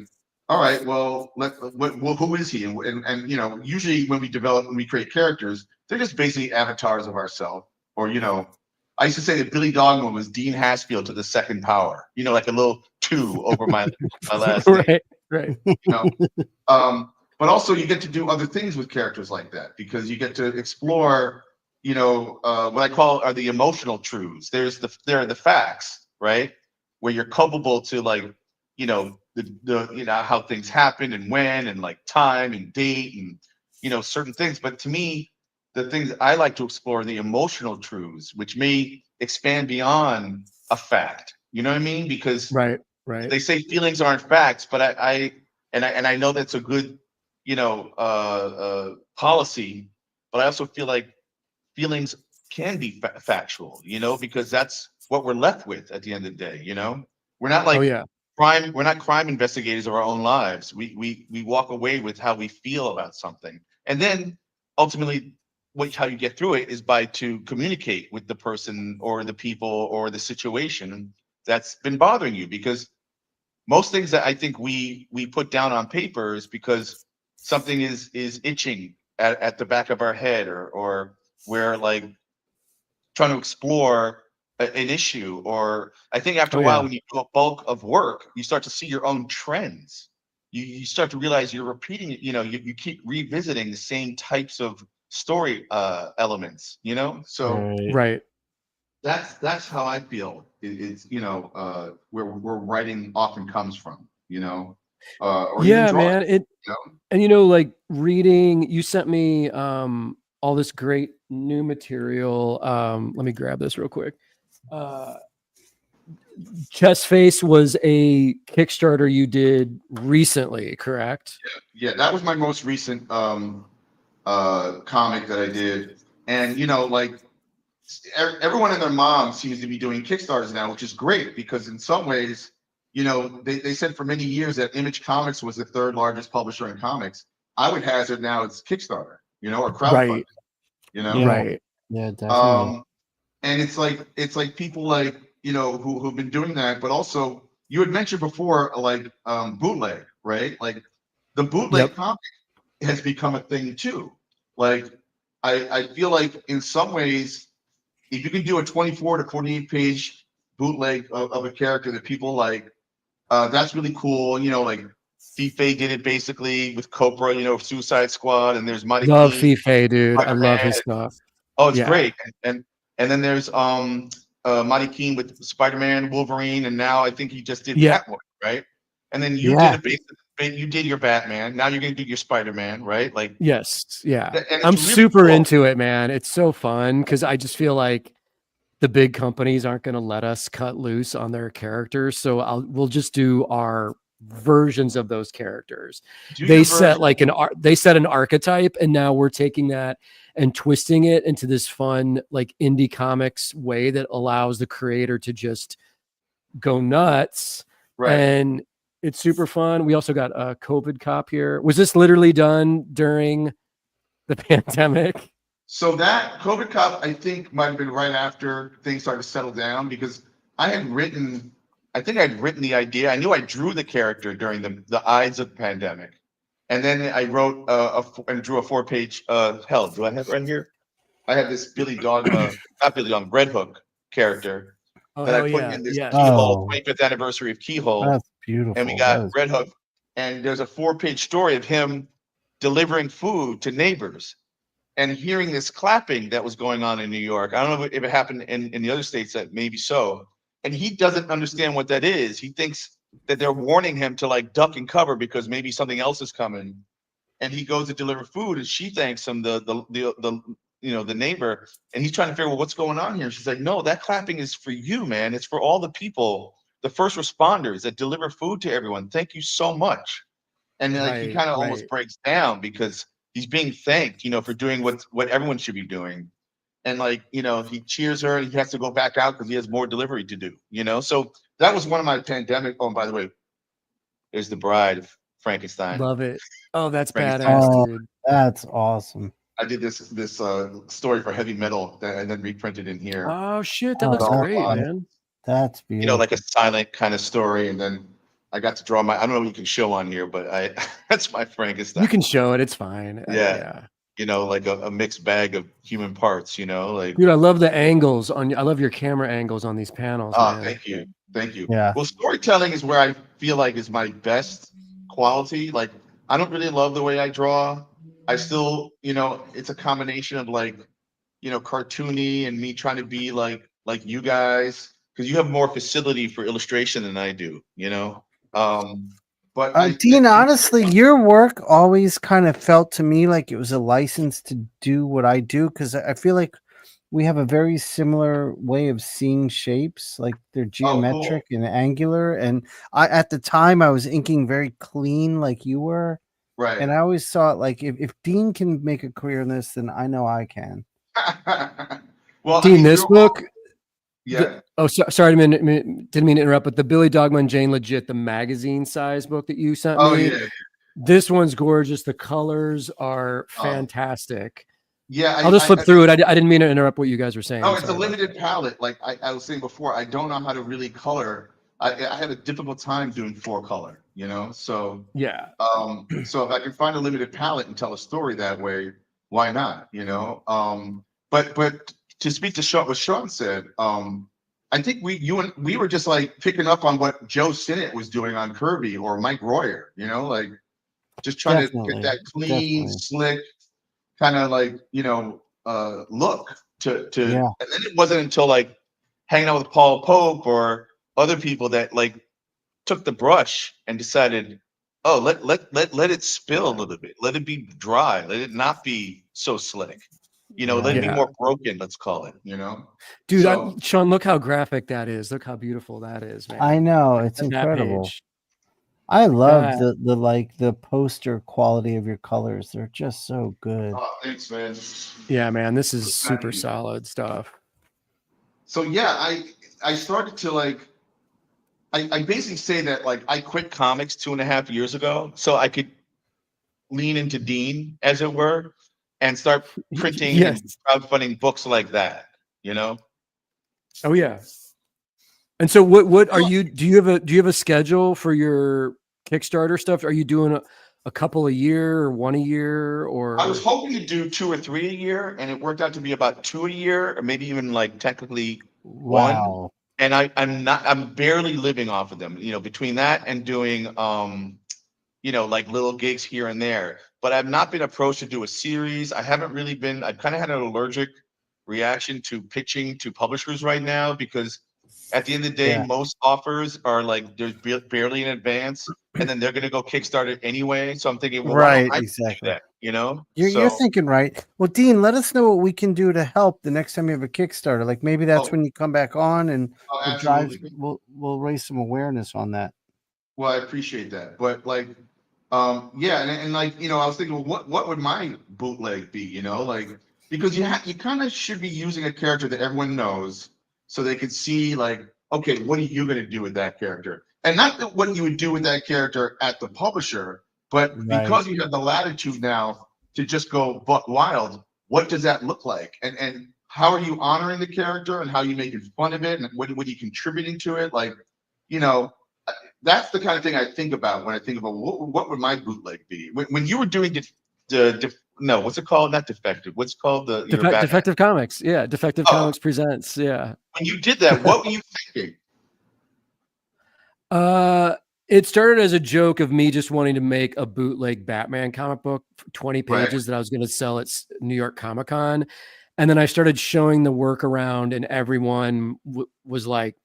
all right, well, who is he? And usually when we create characters, they're just basically avatars of ourselves. Or I used to say that Billy Dogma was Dean Haspiel to the second power. Like a little 2 over my last name. Right. But also you get to do other things with characters like that because you get to explore. What I call are the emotional truths. There are the facts, right? Where you're culpable to like, the how things happen and when and like time and date and certain things. But to me, the things I like to explore are the emotional truths, which may expand beyond a fact. You know what I mean? Because right. They say feelings aren't facts, but I know that's a good policy, but I also feel like feelings can be factual, because that's what we're left with at the end of the day. We're not like crime. We're not crime investigators of our own lives. We walk away with how we feel about something, and then ultimately, how you get through it is to communicate with the person or the people or the situation that's been bothering you. Because most things that I think we put down on paper is because something is itching at the back of our head, or we're like trying to explore an issue, or I think after a while when you do a bulk of work, you start to see your own trends. You start to realize you're repeating it. You keep revisiting the same types of story elements. So right. That's how I feel. It's where writing often comes from. Or yeah, even man. And like reading, you sent me all this great new material. Let me grab this real quick. Chest Face was a Kickstarter you did recently, correct? Yeah, that was my most recent comic that I did. And like everyone and their mom seems to be doing Kickstarters now, which is great because in some ways, they said for many years that Image Comics was the 3rd largest publisher in comics. I would hazard now it's Kickstarter, or crowdfunding. Right. Yeah, definitely. And it's like people like who've been doing that, but also you had mentioned before like bootleg, right? Like the bootleg comic has become a thing too. Like I feel like in some ways, if you can do a 24 to 48 page bootleg of a character that people like, that's really cool. Like Fife did it basically with Copra, Suicide Squad, and there's Mighty Love King, Fife, dude. Spider-Man. I love his stuff. Oh, it's great. And then there's Mighty King with Spider-Man, Wolverine, and now I think he just did Catwoman, right? And then you did you did your Batman. Now you're gonna do your Spider-Man, right? Like, yes, yeah. and I'm it's really super cool. into it, man. It's so fun because I just feel like the big companies aren't going to let us cut loose on their characters, so we'll just do our versions of those characters. They set like an archetype, and now we're taking that and twisting it into this fun like indie comics way that allows the creator to just go nuts. Right. And it's super fun. We also got a COVID cop here. Was this literally done during the pandemic? So that COVID cop, I think, might have been right after things started to settle down, because I think I'd written the idea. I knew I drew the character during the eyes of the pandemic. And then I wrote and drew a 4-page, hell, do I have it right here? I have this Billy Dogma, not Billy Dogma, Red Hook character that I put in this Keyhole, 25th anniversary of Keyhole. That's beautiful. And we got Red Hook. And there's a 4-page story of him delivering food to neighbors and hearing this clapping that was going on in New York. I don't know if it happened in the other states, that maybe so. And he doesn't understand what that is. He thinks that they're warning him to like duck and cover because maybe something else is coming. And he goes to deliver food, and she thanks him, the neighbor, and he's trying to figure out what's going on here. She's like, no, that clapping is for you, man. It's for all the people, the first responders that deliver food to everyone. Thank you so much. And then he kind of almost breaks down because he's being thanked, for doing what everyone should be doing. And he cheers her, and he has to go back out because he has more delivery to do, So that was one of my pandemic. Oh, and by the way, there's the bride of Frankenstein. Love it. Oh, that's badass, dude. That's awesome. I did this story for Heavy Metal and then reprinted in here. Oh shit, that looks great, man. That's beautiful. Like a silent kind of story, and then I got to draw I don't know what you can show on here, but that's my Frankenstein. You can show it, it's fine. Yeah. Like a mixed bag of human parts, dude, I love the angles I love your camera angles on these panels. Oh, thank you. Yeah. Well, storytelling is where I feel like is my best quality. Like, I don't really love the way I draw. I still, it's a combination of cartoony and me trying to be like you guys, because you have more facility for illustration than I do, But Dean, honestly, your work always kind of felt to me like it was a license to do what I do, because I feel like we have a very similar way of seeing shapes, like they're geometric and angular. And at the time, I was inking very clean, like you were. Right. And I always thought, like, if Dean can make a career in this, then I know I can. Well, Dean, this book. Yeah. Sorry, didn't mean to interrupt, but the Billy Dogma and Jane Legit, the magazine size book that you sent me. Yeah. This one's gorgeous. The colors are fantastic. Yeah. I'll just flip through it. I didn't mean to interrupt what you guys were saying. Oh, it's a limited palette. Like I was saying before, I don't know how to really color. I have a difficult time doing 4-color, So yeah. So if I can find a limited palette and tell a story that way, why not? But to speak to what Shawn said, I think we were just like picking up on what Joe Sinnott was doing on Kirby or Mike Royer, like just trying to get that clean, slick kind of look to. Yeah. And then it wasn't until hanging out with Paul Pope or other people that took the brush and decided, oh, let it spill a little bit, let it be dry, let it not be so slick, let it be more broken, let's call it, Dude, Shawn, look how graphic that is. Look how beautiful that is, man. I know, it's incredible. I love the poster quality of your colors. They're just so good. Oh, thanks, man. Yeah, man, this is super solid stuff. So yeah, I started to I basically say that I quit comics 2.5 years ago so I could lean into Dean, as it were, and start printing and crowdfunding books like that, Oh yeah. And so what are you, do you have a schedule for your Kickstarter stuff? Are you doing a couple a year or one a year, or? I was hoping to do 2 or 3 a year, and it worked out to be about 2 a year, or maybe even technically one. And I'm barely living off of them, between that and doing, little gigs here and there. But I've not been approached to do a series. I've kind of had an allergic reaction to pitching to publishers right now, because at the end of the day, most offers are they're barely in advance. and then they're going to go Kickstart it anyway. So I'm thinking, well, right, why don't I exactly. do that, you know? You're thinking right. Well, Dean, let us know what we can do to help the next time you have a Kickstarter. Like maybe that's when you come back on and we'll raise some awareness on that. Well, I appreciate that, but like, yeah, and like, you know, I was thinking, well, what would my bootleg be? You know, like, because you kind of should be using a character that everyone knows, so they could see, like, okay, what are you going to do with that character? And not that what you would do with that character at the publisher, but because you have the latitude now to just go buck wild, what does that look like? And how are you honoring the character, and how are you making fun of it, and what are you contributing to it? Like, you know, that's the kind of thing I think about when I think about what would my bootleg be? When you were doing no, what's it called? Not Defective. What's it called? Defective Comics. Yeah, Defective Comics presents. Yeah. When you did that, what were you thinking? It started as a joke of me just wanting to make a bootleg Batman comic book, 20 pages that I was going to sell at New York Comic Con. And then I started showing the work around, and everyone was like,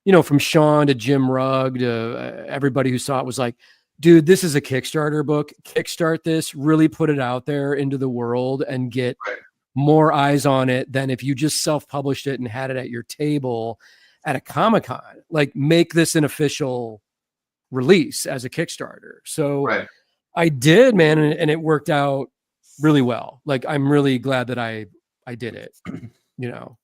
you know, from Shawn to Jim Rugg to everybody who saw it was like, dude, this is a Kickstarter book. Kickstart this, really put it out there into the world and get more eyes on it than if you just self-published it and had it at your table at a Comic-Con. Like, make this an official release as a Kickstarter. So I did, man, and it worked out really well. Like, I'm really glad that I did it, you know.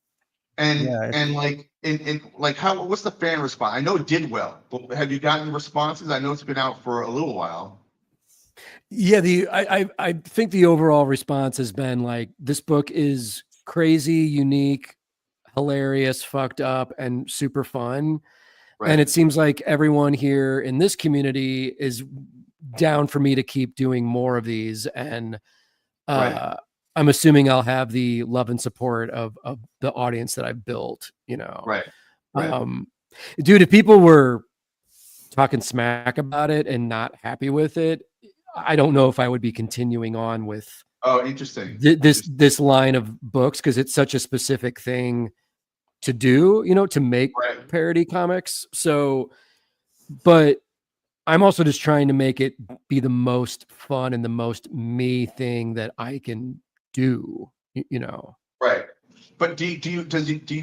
And like in like what's the fan response? I know it did well, but have you gotten responses? I know it's been out for a little while. Yeah, I think the overall response has been like, this book is crazy, unique, hilarious, fucked up, and super fun. And it seems like everyone here in this community is down for me to keep doing more of these. And I'm assuming I'll have the love and support of the audience that I've built, you know. Dude, if people were talking smack about it and not happy with it, I don't know if I would be continuing on with this line of books, because it's such a specific thing to do, you know, to make parody comics. So, but I'm also just trying to make it be the most fun and the most me thing that I can do, you know. But do you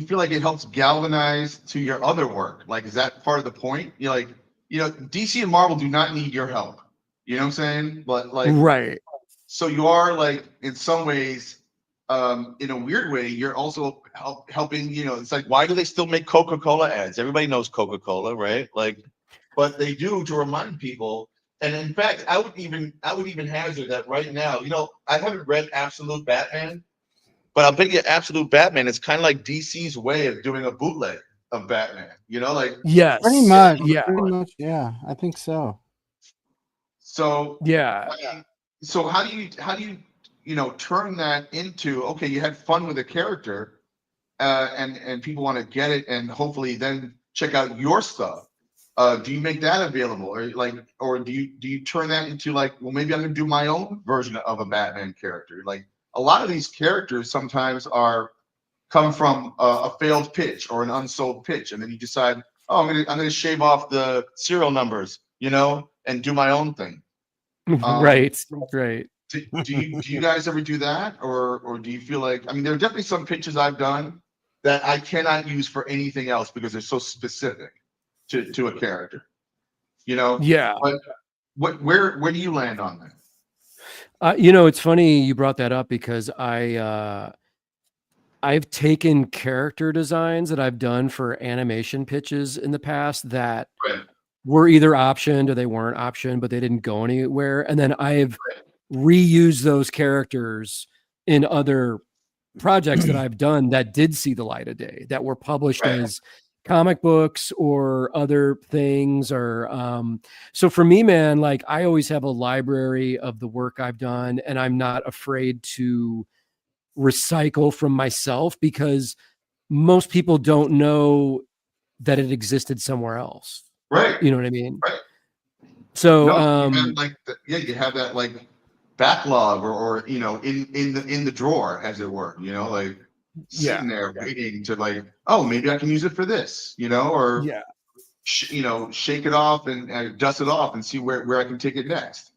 feel like it helps galvanize to your other work? Like, is that part of the point? You're like, you know, DC and Marvel do not need your help. You know what I'm saying? But like, so you are, like, in some ways, in a weird way, you're also helping, you know. It's like, why do they still make Coca-Cola ads? Everybody knows Coca-Cola, right? Like, but they do to remind people. And in fact, I would even hazard that right now, you know, I haven't read Absolute Batman, but I'll bet you Absolute Batman is kind of like DC's way of doing a bootleg of Batman, you know, like pretty much, yeah, I think so. So so how do you you know, turn that into, okay, you had fun with a character, and people want to get it and hopefully then check out your stuff. Do you make that available, or do you turn that into, like, well, maybe I'm gonna do my own version of a Batman character? Like, a lot of these characters sometimes come from a failed pitch or an unsold pitch, and then you decide, oh, I'm gonna shave off the serial numbers, you know, and do my own thing. Right. Do you guys ever do that, or do you feel like, I mean, there are definitely some pitches I've done that I cannot use for anything else because they're so specific to a character, you know? But where do you land on that? You know, it's funny you brought that up, because I've taken character designs that I've done for animation pitches in the past that were either optioned or they weren't optioned, but they didn't go anywhere. And then I've reused those characters in other projects that I've done that did see the light of day, that were published as comic books or other things. Or so for me, man, like, I always have a library of the work I've done, and I'm not afraid to recycle from myself, because most people don't know that it existed somewhere else. You know what I mean? So you have that like backlog or you know, in the drawer, as it were, you know, like sitting there waiting to, like, oh, maybe I can use it for this, you know, or shake it off and dust it off and see where I can take it next.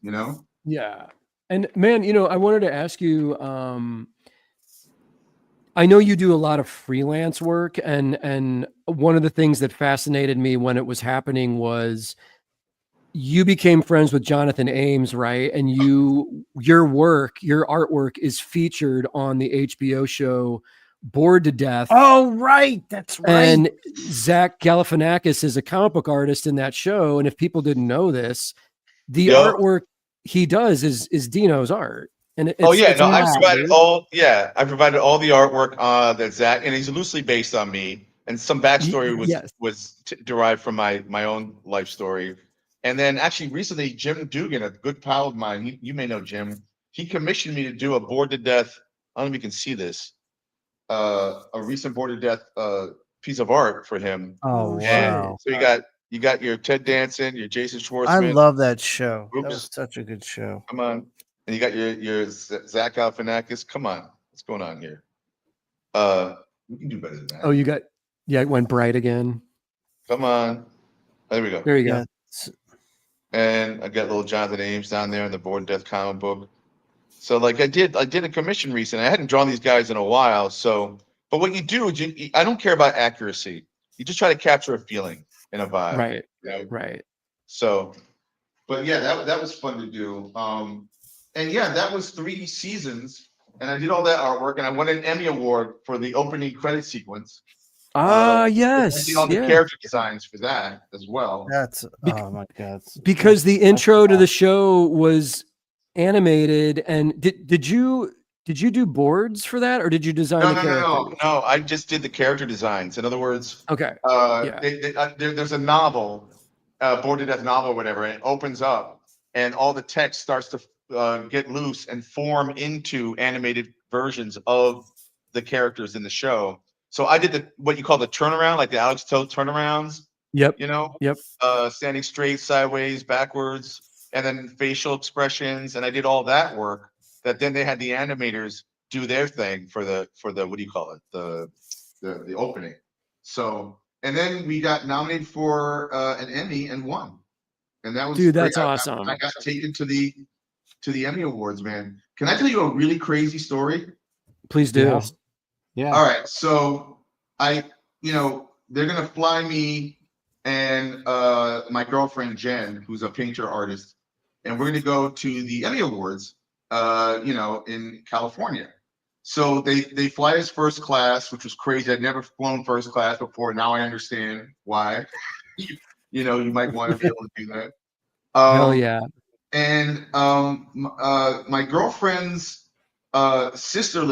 Yeah. And man, I wanted to ask you, I know you do a lot of freelance work, and one of the things that fascinated me when it was happening was you became friends with Jonathan Ames, right? And your artwork is featured on the HBO show Bored to Death. Oh, right. That's right. And Zach Galifianakis is a comic book artist in that show. And if people didn't know this, the artwork he does is Dino's art. And I provided all the artwork that Zach, and he's loosely based on me, and some backstory was derived from my own life story. And then actually recently, Jim Dugan, a good pal of mine, you may know Jim, he commissioned me to do a Bored to Death. I don't know if you can see this, a recent Bored to Death piece of art for him. Oh, wow. And so you got your Ted Danson, your Jason Schwartzman. I love that show. That was such a good show. Come on. And you got your Zach Galifianakis. Come on, what's going on here? We can do better than that. Oh, it went bright again. Come on, there we go. There you go. And I got little Jonathan Ames down there in the Bored to Death comic book. So like I did a commission recently. I hadn't drawn these guys in a while. So, but what you do is I don't care about accuracy. You just try to capture a feeling and a vibe. Right. Right. So, but yeah, that was fun to do. And yeah, that was 3 seasons, and I did all that artwork, and I won an Emmy Award for the opening credit sequence. Yes. I did all the character designs for that as well. That's oh my god! Because the intro to the show was animated, and did you do boards for that, or did you design the character? No. I just did the character designs. In other words, okay. There's a novel, Bored to Death novel, or whatever, and it opens up, and all the text starts to get loose and form into animated versions of the characters in the show. So I did what you call the turnaround, like the Alex Toth turnarounds. Yep. Yep. Standing straight, sideways, backwards, and then facial expressions, and I did all that work. That then they had the animators do their thing for the what do you call it, the opening. So, and then we got nominated for an Emmy and won, and that was that's awesome. I got taken to the Emmy Awards, man. Can I tell you a really crazy story? Please do. Yeah. All right. So they're gonna fly me and my girlfriend Jen, who's a painter artist, and we're gonna go to the Emmy Awards, in California. So they fly us first class, which was crazy. I'd never flown first class before. Now I understand why. You might want to be able to do that. Hell yeah. And my girlfriend's sister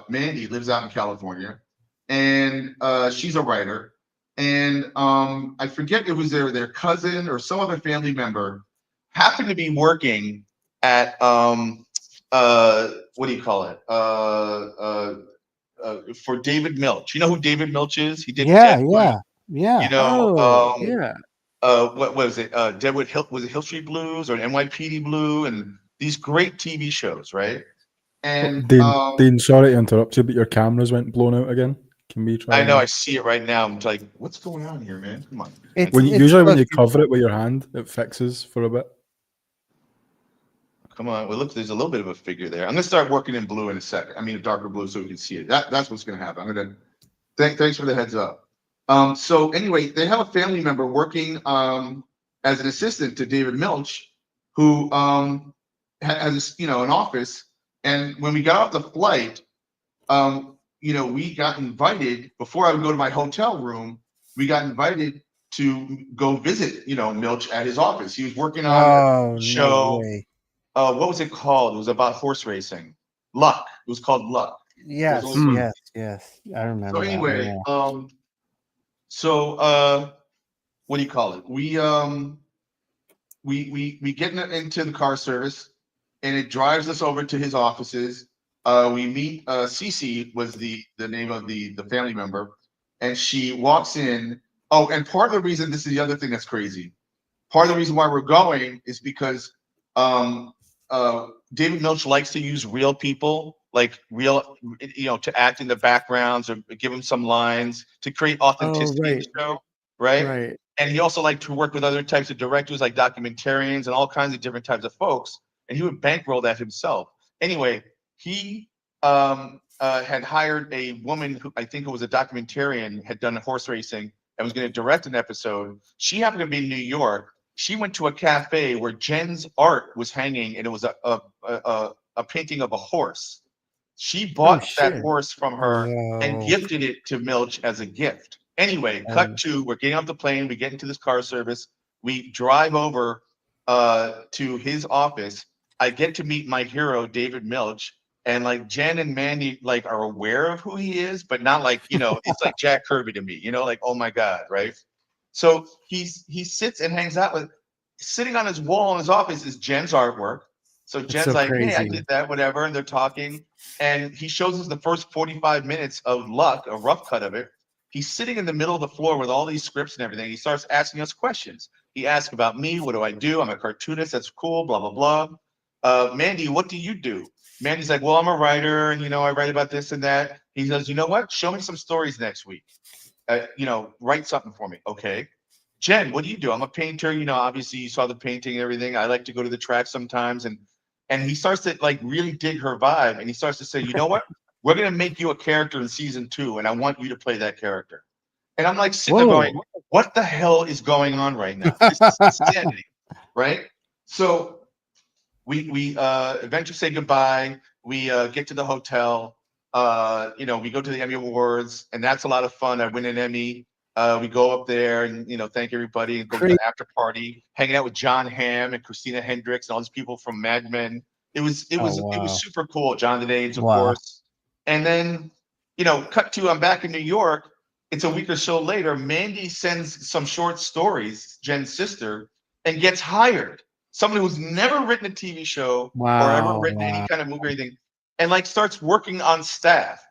Mandy lives out in California, and she's a writer. And I forget, it was their cousin or some other family member happened to be working at what do you call it? For David Milch. You know who David Milch is? He did yeah. What was it? Deadwood Hill, was it Hill Street Blues or NYPD Blue, and these great TV shows, right? And Dean, sorry to interrupt you, but your cameras went blown out again. Can we try? I know, I see it right now. I'm like, what's going on here, man? Come on. Usually when you cover it with your hand, it fixes for a bit. Come on. Well, look, there's a little bit of a figure there. I'm gonna start working in blue in a second. I mean, a darker blue, so we can see it. That's what's gonna happen. I'm gonna thanks for the heads up. So anyway, they have a family member working as an assistant to David Milch, who has an office. And when we got off the flight, we got invited, before I would go to my hotel room, we got invited to go visit, Milch at his office. He was working on a show. No what was it called? It was about horse racing. Luck. It was called Luck. Yes. I remember. So anyway, what do you call it? We get into the car service, and it drives us over to his offices. We meet Cece, was the name of the family member, and she walks in. Oh, and part of the reason, this is the other thing that's crazy. Part of the reason why we're going is because David Milch likes to use real people, like real, to act in the backgrounds or give him some lines to create authenticity in the show, right? And he also liked to work with other types of directors, like documentarians and all kinds of different types of folks. And he would bankroll that himself. Anyway, he had hired a woman who I think it was a documentarian, had done horse racing and was going to direct an episode. She happened to be in New York. She went to a cafe where Jen's art was hanging, and it was a painting of a horse. She bought that horse from her and gifted it to Milch as a gift. Anyway, cut to, we're getting off the plane, we get into this car service, we drive over to his office. I get to meet my hero, David Milch, and like Jen and Mandy like are aware of who he is, but not like, you know, it's like Jack Kirby to me, you know, like, oh my God, right? So he sits and hangs out with, sitting on his wall in his office is Jen's artwork. So Jen's like, crazy. Hey, I did that, whatever. And they're talking. And he shows us the first 45 minutes of Luck, a rough cut of it. He's sitting in the middle of the floor with all these scripts and everything. He starts asking us questions. He asks about me. What do I do? I'm a cartoonist. That's cool, blah, blah, blah. Mandy, what do you do? Mandy's like, well, I'm a writer. And, you know, I write about this and that. He says, you know what? Show me some stories next week. You know, write something for me. Okay. Jen, what do you do? I'm a painter. You know, obviously you saw the painting and everything. I like to go to the track sometimes. And he starts to like really dig her vibe. And he starts to say, you know what? We're going to make you a character in season 2. And I want you to play that character. And I'm like sitting there going, what the hell is going on right now? This is insanity, right? So we eventually say goodbye. We get to the hotel. You know, we go to the Emmy Awards, and that's a lot of fun. I win an Emmy. We go up there and, you know, thank everybody and go to the after party, hanging out with John Hamm and Christina Hendricks and all these people from Mad Men. It was super cool. Jonathan Ames, of course. And then, you know, cut to, I'm back in New York. It's a week or so later. Mandy sends some short stories, Jen's sister, and gets hired. Someone who's never written a TV show or ever written any kind of movie or anything, and like starts working on staff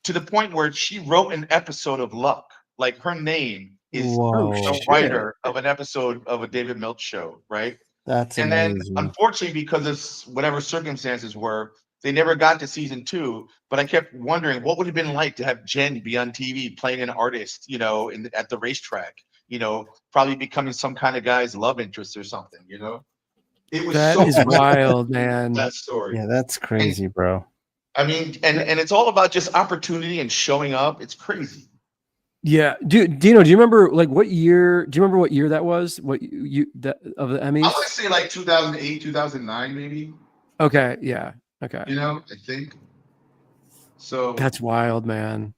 to the point where she wrote an episode of Luck. Like her name is a writer of an episode of a David Milch show, right? That's and amazing. Then unfortunately, because of whatever circumstances were, they never got to season 2. But I kept wondering what would have been like to have Jen be on TV playing an artist, you know, at the racetrack, you know, probably becoming some kind of guy's love interest or something, you know. It was that is wild, man. That story. Yeah, that's crazy, bro. I mean, and it's all about just opportunity and showing up. It's crazy. Yeah, dude, Dino, do you remember like what year? Do you remember what year that was? What that of the Emmys? I want to say like 2008, 2009, maybe. Okay, yeah, okay. You know, I think. So that's wild, man.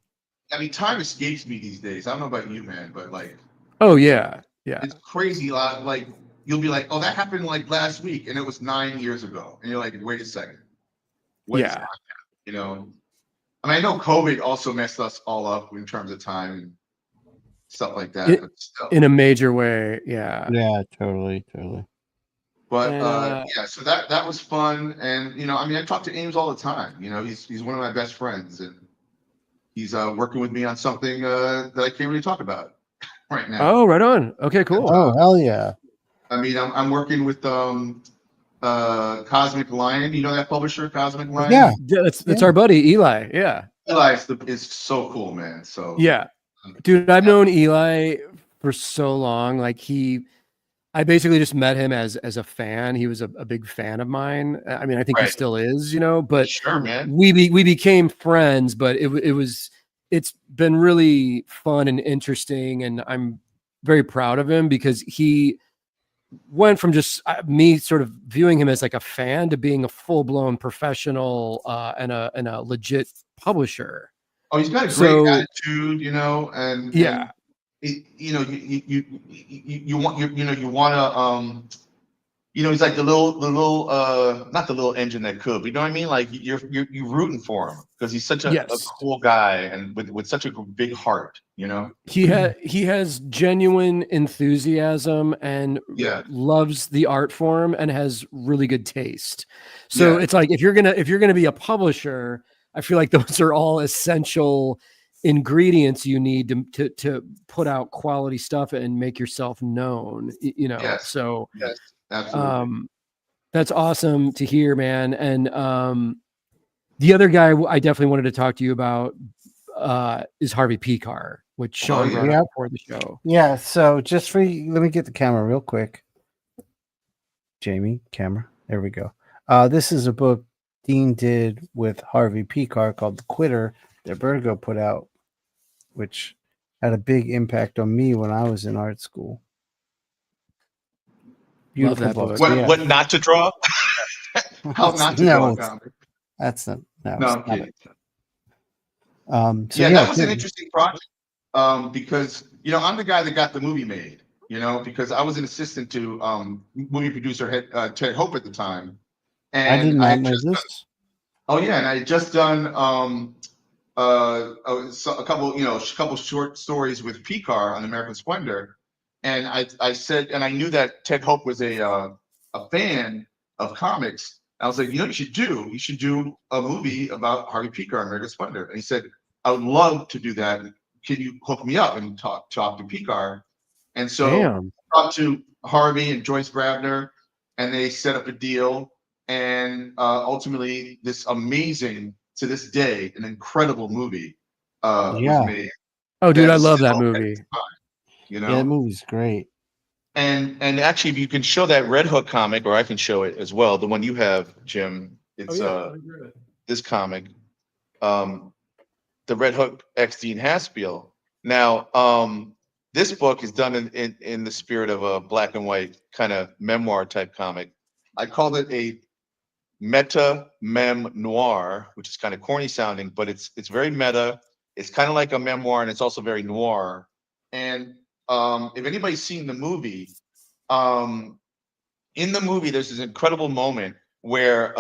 I mean, time escapes me these days. I don't know about you, man, but like. Oh yeah, yeah. It's crazy. Like you'll be like, oh, that happened like last week, and it was 9 years ago, and you're like, wait a second. Yeah. You know. I mean, I know COVID also messed us all up in terms of time and stuff like that. But still. In a major way, yeah. Yeah, totally. But yeah, so that was fun, and you know, I mean, I talk to Ames all the time. You know, he's one of my best friends, and he's working with me on something that I can't really talk about right now. Oh, right on. Okay, cool. Oh, hell yeah. I mean, I'm working with Cosmic Lion, you know that publisher, Cosmic Lion? Yeah, that's our buddy Eli. Yeah, Eli is so cool, man. So yeah, dude, I've known Eli for so long. Like I basically just met him as a fan. He was a big fan of mine. I mean, I think he still is, you know. But sure, man, we became friends. But it's been really fun and interesting, and I'm very proud of him because he went from just me sort of viewing him as like a fan to being a full-blown professional and a legit publisher. Oh, he's got a great attitude, you know, and yeah, you know, you want to you know, he's like the little not the little engine that could, but you know what I mean? Like you're rooting for him because he's such a cool guy and with such a big heart, you know. He has genuine enthusiasm and loves the art form and has really good taste. So it's like if you're gonna be a publisher, I feel like those are all essential ingredients you need to put out quality stuff and make yourself known, you know. So absolutely. That's awesome to hear, man. And the other guy I definitely wanted to talk to you about is Harvey Pekar. which Shawn brought up before the show. Yeah, so just for you, let me get the camera real quick. Jamie, camera. There we go. This is a book Dean did with Harvey Pekar called The Quitter that Vertigo put out, which had a big impact on me when I was in art school. Beautiful book. What not to draw? How not to draw a comic? That's not. No, I'm kidding. So that was an interesting project because I'm the guy that got the movie made. Because I was an assistant to movie producer Ted Hope at the time, and I did not know this. And I had just done a couple short stories with Pekar on American Splendor, and I said, and I knew that Ted Hope was a fan of comics. I was like, you should do a movie about Harvey Pekar on American Splendor. And he said, I would love to do that. Can you hook me up and talk to Pekar? And so I talked to Harvey and Joyce Bravner, and they set up a deal. And ultimately, this amazing, to this day, an incredible movie was made. Oh, dude, I love that movie. Yeah, that movie's great. And actually, if you can show that Red Hook comic, or I can show it as well, the one you have, Jim. It's this comic, the Red Hook X Dean Haspiel. Now, this book is done in the spirit of a black and white kind of memoir type comic. I called it a meta mem noir, which is kind of corny sounding, but it's very meta. It's kind of like a memoir, and it's also very noir. And if anybody's seen the movie, in the movie, there's this incredible moment where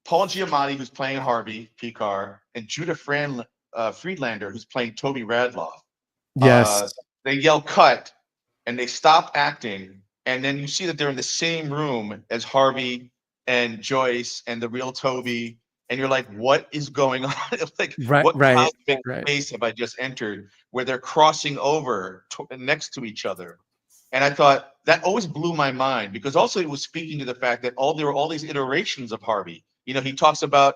Paul Giamatti, who's playing Harvey Pekar, and Judah Friedlander, who's playing Toby Radloff, they yell cut, and they stop acting, and then you see that they're in the same room as Harvey and Joyce and the real Toby, and you're like, what is going on? Like, what cosmic space have I just entered where they're crossing over next to each other? And I thought that always blew my mind, because also it was speaking to the fact that there were all these iterations of Harvey. He talks about,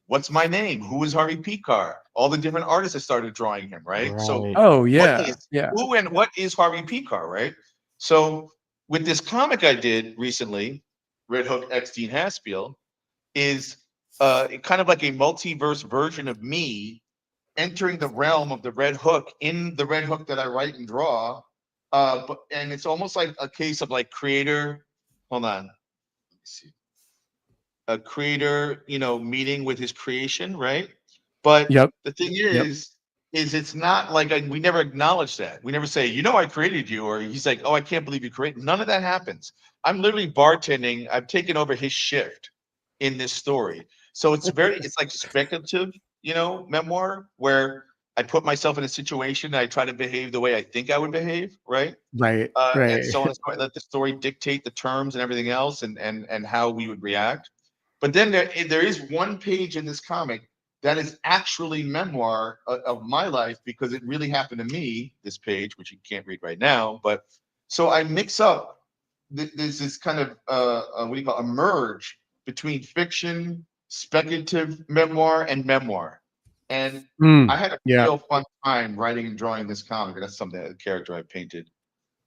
what's my name? Who is Harvey Pekar? All the different artists that started drawing him, right? So, who and what is Harvey Pekar, right? So, with this comic I did recently, Red Hook X Dean Haspiel, is kind of like a multiverse version of me entering the realm of the Red Hook in the Red Hook that I write and draw. And it's almost like a case of like creator. Hold on. Let me see. A creator, meeting with his creation, right? But the thing is it's not like we never acknowledge that. We never say, I created you, or he's like, oh, I can't believe you created. None of that happens. I'm literally bartending. I've taken over his shift in this story. So it's like speculative, memoir, where I put myself in a situation and I try to behave the way I think I would behave, right? Right. And so on and so on. Let the story dictate the terms and everything else, and how we would react. But then there is one page in this comic that is actually memoir of my life, because it really happened to me, this page, which you can't read right now. But so I mix up, there's this kind of, a merge between fiction, speculative memoir, and memoir. And I had a real fun time writing and drawing this comic. That's the character I painted.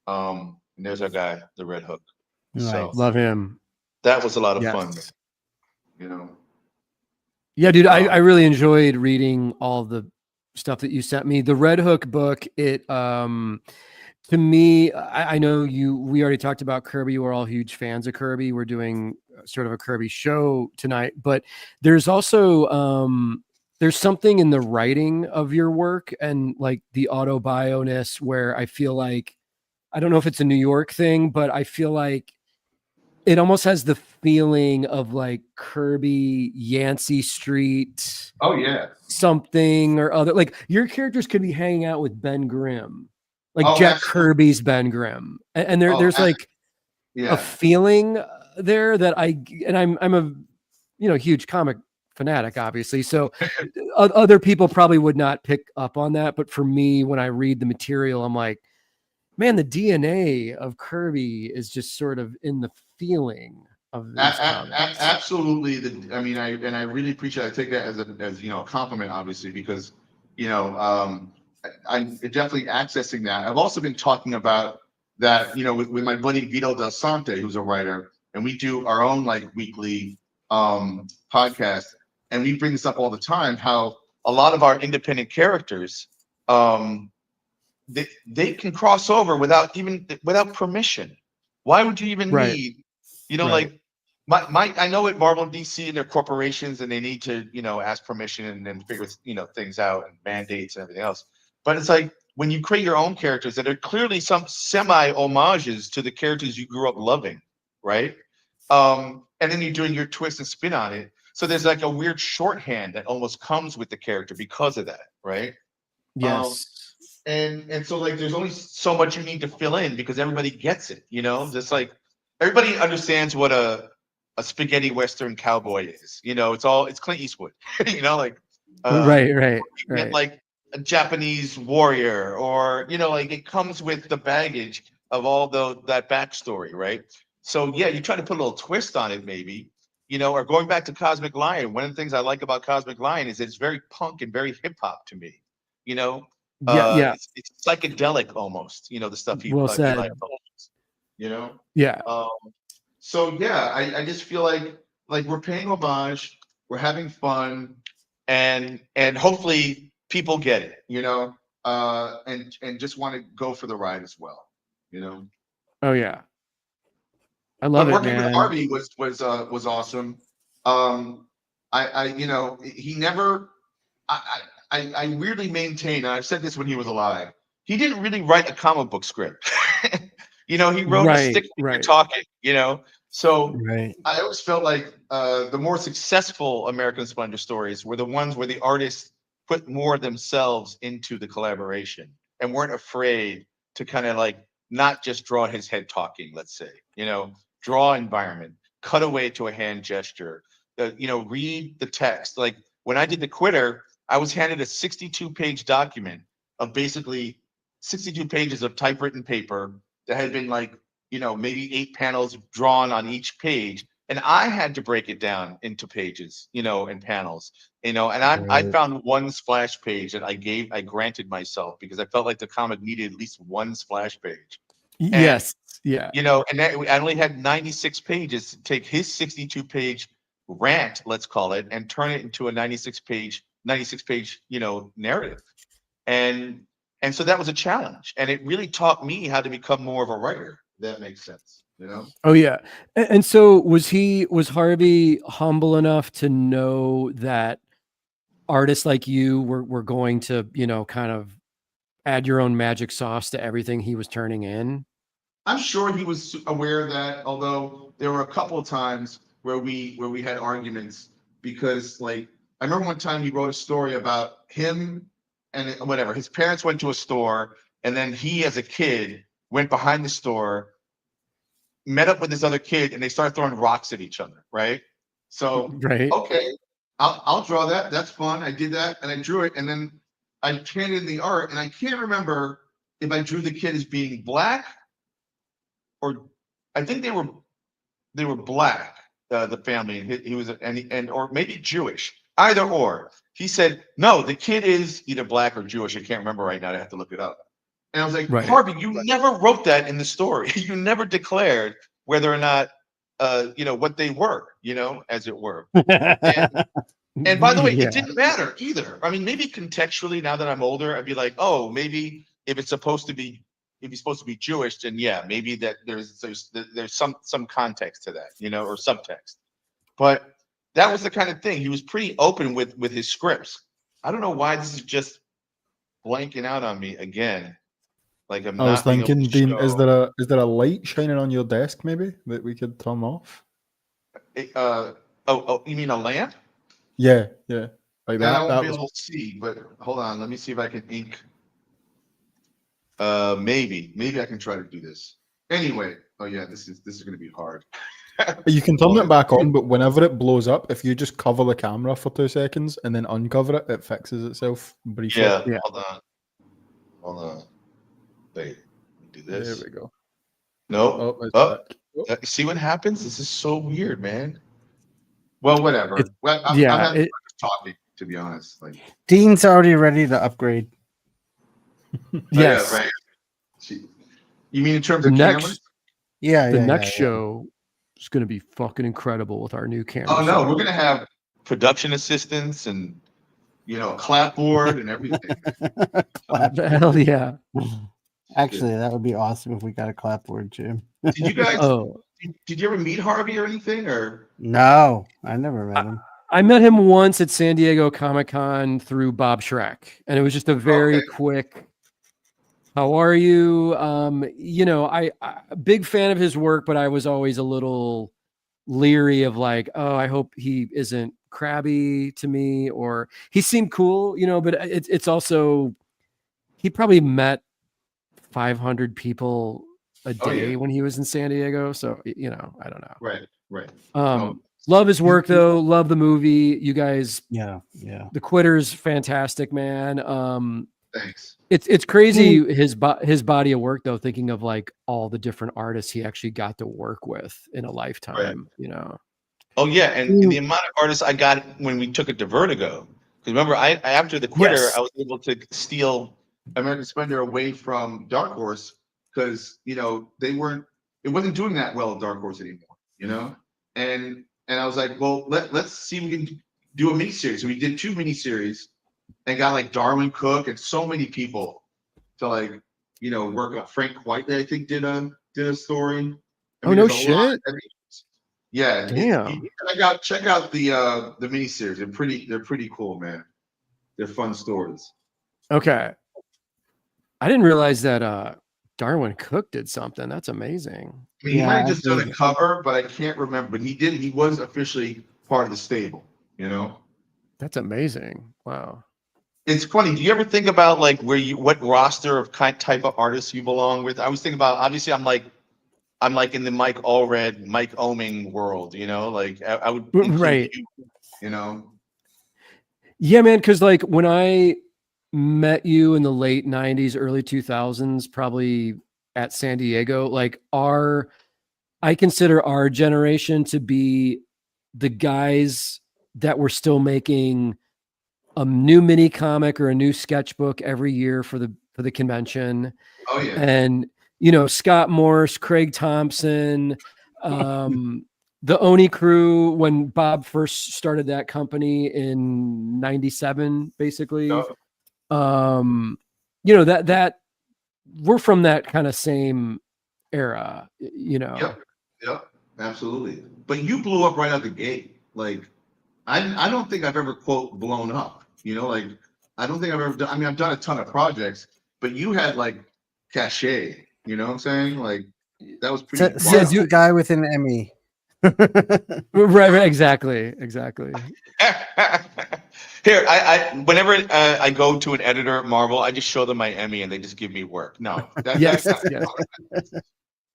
And there's our guy, the Red Hook. Nice. So love him. That was a lot of fun. Yeah, dude, I really enjoyed reading all the stuff that you sent me. The Red Hook book, to me, I know we already talked about Kirby. We're all huge fans of Kirby. We're doing sort of a Kirby show tonight, but there's also there's something in the writing of your work and like the autobio-ness where I feel like, I don't know if it's a New York thing, but I feel like it almost has the feeling of like Kirby, Yancey Street. Oh yeah. Something or other. Like your characters could be hanging out with Ben Grimm, like Jack Kirby's Ben Grimm. And there's like a feeling there that I'm a huge comic fanatic, obviously. So other people probably would not pick up on that. But for me, when I read the material, I'm like, man, the DNA of Kirby is just sort of in the feeling of these absolutely. I really appreciate it. I take that as a compliment, obviously, because I'm definitely accessing that. I've also been talking about that, with my buddy Vito Del Sante, who's a writer, and we do our own like weekly podcast, and we bring this up all the time, how a lot of our independent characters, they can cross over without permission. Why would you even need, like I know at Marvel and DC, they're corporations and they need to, ask permission and then figure, things out and mandates and everything else. But it's like when you create your own characters that are clearly some semi homages to the characters you grew up loving, right? And then you're doing your twist and spin on it. So there's like a weird shorthand that almost comes with the character because of that, right? Yes. And so like there's only so much you need to fill in because everybody gets it, just like everybody understands what a spaghetti western cowboy is. It's Clint Eastwood. Like right. Like a Japanese warrior, or like it comes with the baggage of all that backstory, right? So yeah, you try to put a little twist on it, maybe, or going back to Cosmic Lion. One of the things I like about Cosmic Lion is it's very punk and very hip hop to me. It's psychedelic almost. The stuff he well said. Yeah. So yeah, I just feel like we're paying homage, we're having fun, and hopefully people get it, and just want to go for the ride as well, Oh yeah, I love it, working man. with Harvey was awesome. He never. I weirdly maintain, and I've said this when he was alive, he didn't really write a comic book script. He wrote a stick figure talking. So I always felt like the more successful American Splendor stories were the ones where the artists put more of themselves into the collaboration and weren't afraid to kind of like not just draw his head talking, let's say, draw environment, cut away to a hand gesture, read the text. Like when I did The Quitter, I was handed a 62-page document of basically 62 pages of typewritten paper that had been like, maybe 8 panels drawn on each page. And I had to break it down into pages, and panels, and I found one splash page that I granted myself because I felt like the comic needed at least one splash page. Yes. Yeah. And I only had 96 pages to take his 62-page rant, let's call it, and turn it into a 96-page, narrative. And so that was a challenge. And it really taught me how to become more of a writer. If that makes sense, Oh yeah. And so was Harvey humble enough to know that artists like you were going to, kind of add your own magic sauce to everything he was turning in? I'm sure he was aware of that, although there were a couple of times where we had arguments because, like, I remember one time he wrote a story about him and whatever. His parents went to a store, and then he, as a kid, went behind the store, met up with this other kid, and they started throwing rocks at each other, right? So, okay, I'll draw that. That's fun. I did that, and I drew it, and then I handed in the art, and I can't remember if I drew the kid as being black or I think they were black, the family, and he was and or maybe Jewish, either or. He said, no, the kid is either black or Jewish. I can't remember right now. I have to look it up. And I was like, Harvey, you never wrote that in the story. You never declared whether or not, what they were, as it were. And by the way, it didn't matter either. I mean, maybe contextually, now that I'm older, I'd be like, oh, maybe if he's supposed to be Jewish, then yeah, maybe that there's some context to that, or subtext. But that was the kind of thing. He was pretty open with his scripts. I don't know why this is just blanking out on me again. Like I was thinking, Dean, is there a light shining on your desk maybe that we could turn off? Oh, you mean a lamp? Yeah. Like that. I won't be able to see, but hold on. Let me see if I can ink. Maybe I can try to do this. Anyway, oh yeah, this is going to be hard. You can turn it back on, but whenever it blows up, if you just cover the camera for 2 seconds and then uncover it, it fixes itself briefly. Yeah. Hold on. Wait, do this. There we go. No. See what happens? This is so weird, man. Well, whatever. I'm having talking, to be honest. Like Dean's already ready to upgrade. Yes. Oh, yeah, right. You mean in terms of cameras? Yeah, the next show is going to be fucking incredible with our new camera. Oh no, we're gonna have production assistants and clapboard and everything. Hell yeah! Actually, that would be awesome if we got a clapboard, Jim. Did you guys? Did you ever meet Harvey or anything? Or no, I never met him. I met him once at San Diego Comic-Con through Bob Schreck, and it was just a very quick. How are you? I big fan of his work, but I was always a little leery of like, oh, I hope he isn't crabby to me, or he seemed cool, but it's also, he probably met 500 people a day when he was in San Diego. So, I don't know. Right. Love his work though. Love the movie. You guys. Yeah. The Quitter's fantastic, man. Thanks. It's crazy his body of work though, thinking of like all the different artists he actually got to work with in a lifetime, Oh yeah, and the amount of artists I got when we took it to Vertigo. Because remember, I after the Quitter, I was able to steal American Splendor away from Dark Horse because it wasn't doing that well at Dark Horse anymore, and I was like, well, let's see if we can do a miniseries. So we did 2 miniseries. And got like Darwin Cook and so many people to work on. Frank Whiteley, I think, did a story. No shit. Yeah. Damn. Check out the miniseries. They're pretty cool, man. They're fun stories. Okay. I didn't realize that Darwin Cook did something. That's amazing. I mean, he might have just done a cover, but I can't remember. But he was officially part of the stable, That's amazing. Wow. It's funny. Do you ever think about like what roster of type of artists you belong with? I was thinking about, obviously I'm like in the Mike Allred, Mike Oming world, like I would right. You, Yeah, man. Cause like when I met you in the late 90s, early 2000s, probably at San Diego, like I consider our generation to be the guys that were still making a new mini comic or a new sketchbook every year for the convention. Oh yeah. And Scott Morse, Craig Thompson, the Oni crew, when Bob first started that company in 97, basically. That we're from that kind of same era, Yep, absolutely. But you blew up right out the gate. Like I don't think I've ever quote blown up. Like I don't think I've ever done. I mean, I've done a ton of projects, but you had like cachet. You know what I'm saying? Like that was pretty. Says the guy with an Emmy. right. Exactly. Here, I whenever I go to an editor at Marvel, I just show them my Emmy and they just give me work. No, yes.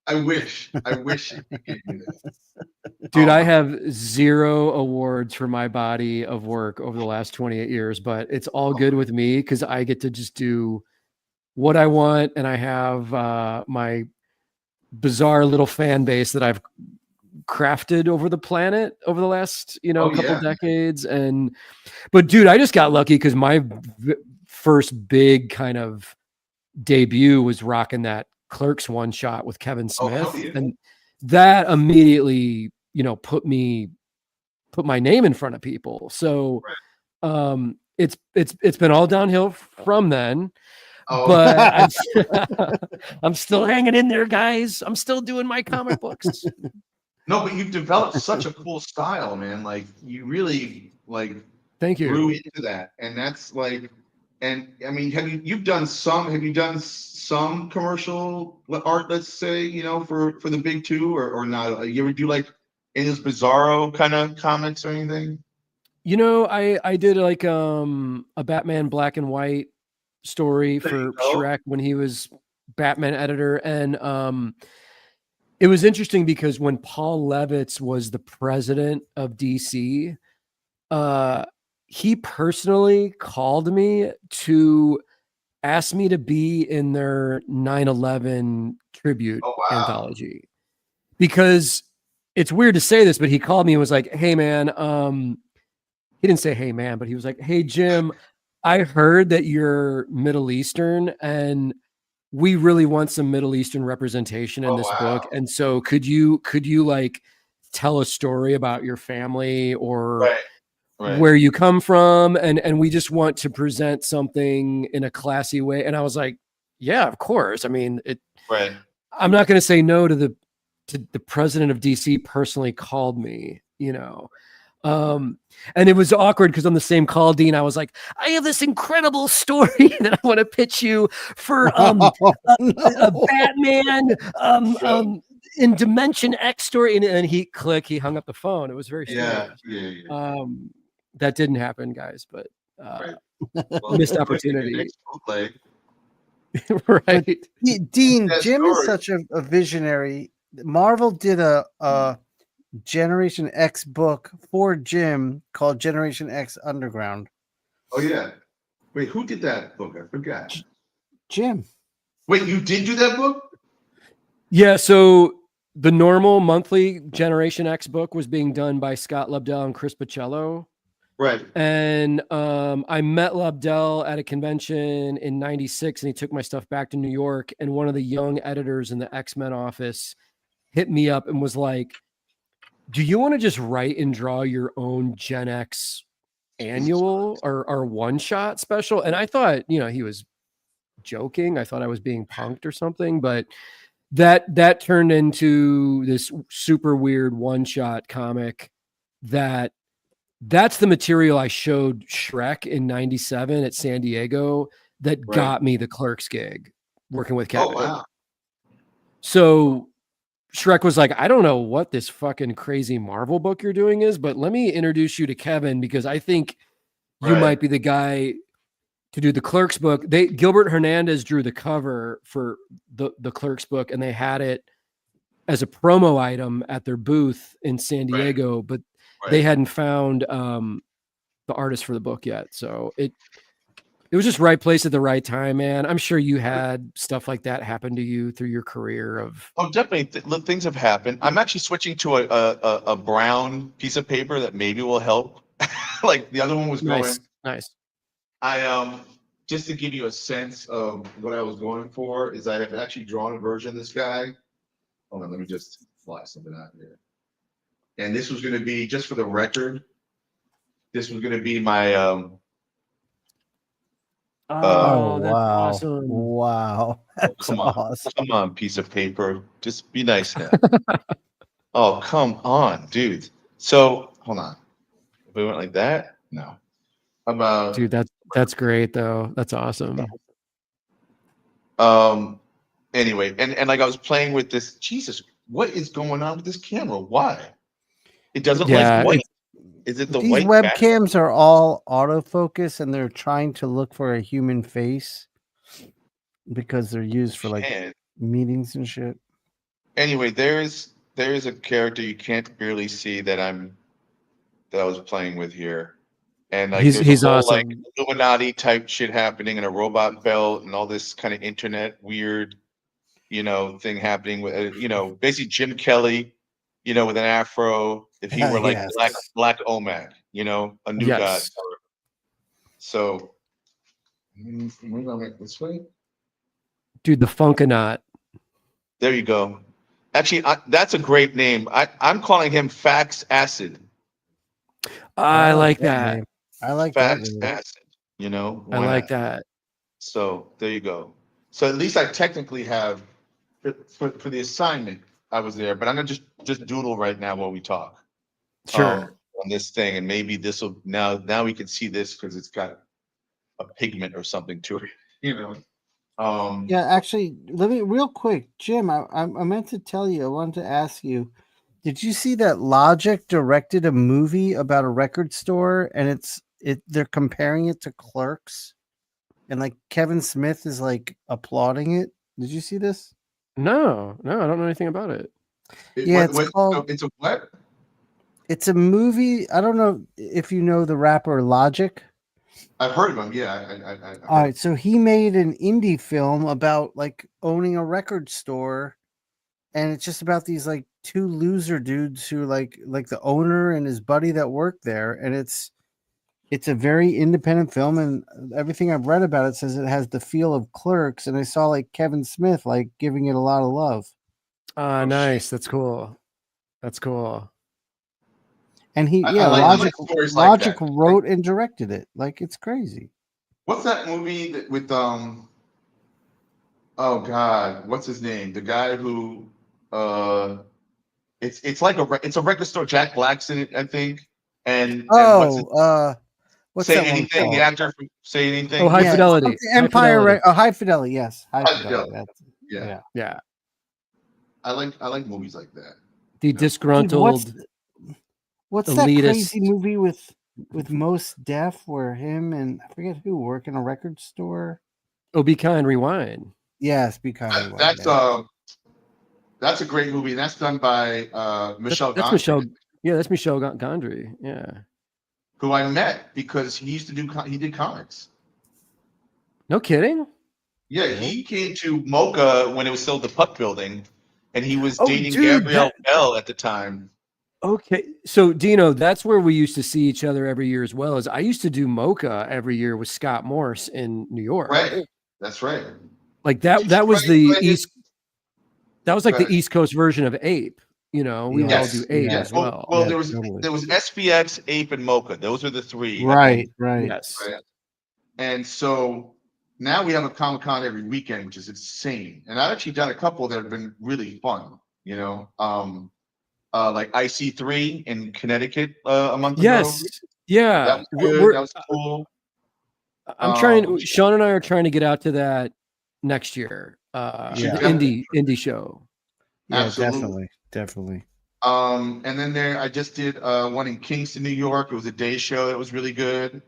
I wish you could give me that. Dude, I have 0 awards for my body of work over the last 28 years, but it's all good with me because I get to just do what I want, and I have my bizarre little fan base that I've crafted over the planet over the last couple decades. But dude, I just got lucky because my first big kind of debut was rocking that Clerks one shot with Kevin Smith, and that immediately put my name in front of people. So it's been all downhill from then. But I'm still hanging in there, guys. I'm still doing my comic books. No, but you've developed such a cool style, man. Like you really thank you grew into that, and that's like, and I mean, have you done some commercial art, let's say, for the big two, or not? You ever do like any of those bizarro kind of comics or anything? I did like a Batman black and white story for Shrek when he was Batman editor, and it was interesting because when Paul Levitz was the president of DC, he personally called me to ask me to be in their 9/11 tribute anthology. Because it's weird to say this, but he called me and was like, "Hey man," he didn't say "Hey man," but he was like, "Hey Jim, I heard that you're Middle Eastern, and we really want some Middle Eastern representation in this book. And so could you like tell a story about your family or where you come from? And we just want to present something in a classy way. And I was like, yeah, of course. I mean, I'm not going to say no to the president of DC personally called me, you know. And it was awkward because on the same call, Dean, I was like, I have this incredible story that I want to pitch you for a Batman in Dimension X story. And he hung up the phone. It was very strange. That didn't happen, guys, but missed opportunity. Right. Dean, Jim is such a visionary. Marvel did a Generation X book for Jim called Generation X Underground. Oh yeah. Wait, who did that book? I forgot. Jim. Wait, you did do that book? Yeah, so the normal monthly Generation X book was being done by Scott Lobdell and Chris Pacello. Right. And I met Lobdell at a convention in '96, and he took my stuff back to New York, and one of the young editors in the X-Men office hit me up and was like, do you want to just write and draw your own Gen X annual or one-shot special? And I thought, you know, he was joking. I thought I was being punked or something, but that turned into this super weird one-shot comic that's the material I showed Shrek in '97 at San Diego that got me the Clerks gig working with Kevin. Oh, wow. So Shrek was like, I don't know what this fucking crazy Marvel book you're doing is, but let me introduce you to Kevin because I think you might be the guy to do the Clerks book. Gilbert Hernandez drew the cover for the Clerks book, and they had it as a promo item at their booth in San Diego, but they hadn't found the artist for the book yet. So it was just right place at the right time, man. I'm sure you had stuff like that happen to you through your career of. Oh, definitely. Things have happened. I'm actually switching to a brown piece of paper that maybe will help. Like the other one was going. Nice. I just to give you a sense of what I was going for is I have actually drawn a version of this guy. Hold on, let me just fly something out here. And this was going to be, just for the record, this was going to be my that's wow. awesome. Wow. That's awesome. Come on, piece of paper. Just be nice now. Oh, come on, dude. So hold on. If we went like that, no. Dude, that's great though. That's awesome. Anyway, and like I was playing with this. Jesus, what is going on with this camera? Why? It doesn't like white. Is it the these white webcams are all autofocus and they're trying to look for a human face because they're used for like meetings and shit. Anyway, there is a character you can't barely see that I was playing with here. And like he's whole, awesome. Like Illuminati type shit happening and a robot belt and all this kind of internet weird, you know, thing happening with basically Jim Kelly, you know, with an afro. If he were like Black Omac, you know, a new god. So we're going this way. Dude, the Funkanaut. There you go. Actually, that's a great name. I'm calling him Fax Acid. I like that. I like Fax that. Acid. You know, I like that. So there you go. So at least I technically have for the assignment. I was there, but I'm gonna just doodle right now while we talk. Sure. On this thing, and maybe this will now we can see this because it's got a pigment or something to it. You know. Yeah, actually, let me real quick, Jim. I meant to tell you. I wanted to ask you. Did you see that Logic directed a movie about a record store, and they're comparing it to Clerks, and like Kevin Smith is like applauding it. Did you see this? No, I don't know anything about it. It's called. It's a what? It's a movie. I don't know if you know the rapper Logic. I've heard of him. Yeah. All right, so he made an indie film about like owning a record store, and it's just about these like two loser dudes who like the owner and his buddy that work there, and it's it's a very independent film, and everything I've read about it says it has the feel of Clerks, and I saw like Kevin Smith like giving it a lot of love. Nice. That's cool. That's cool. And he, Logic wrote and directed it. Like, it's crazy. What's that movie that with oh God, what's his name? The guy who it's like it's a record store. Jack Black's in it, I think. And what's Say that Anything? one The actor from Say Anything. Oh, High Fidelity. Empire. High Fidelity. Yes, High Fidelity. Yeah. I like movies like that. The disgruntled. Dude, what's that crazy movie with Mos Def where him and I forget who work in a record store? Oh, Be Kind, Rewind. Yes, Be Kind, Rewind. That's a great movie, and that's done by Michel Gondry. Michel. Yeah, that's Michel Gondry. Yeah. Who I met because he did comics. No kidding? Yeah, he came to Mocha when it was still the Puck Building, and he was dating Gabrielle Bell at the time. Okay, so Dino, that's where we used to see each other every year as well. As I used to do Mocha every year with Scott Morse in New York. Right, that's right. Like that was the East. That was like the East Coast version of Ape. You know, we would all do Ape as well. Well, there was SPX, Ape, and Mocha. Those are the three. Right. Yes. Right. And so now we have a Comic-Con every weekend, which is insane. And I've actually done a couple that have been really fun. You know, like IC3 in Connecticut a month ago. Yes. Yeah. That was good. That was cool. I'm trying. Shawn and I are trying to get out to that next year. Indie show. Yeah, definitely. And then I just did one in Kingston, New York. It was a day show that was really good.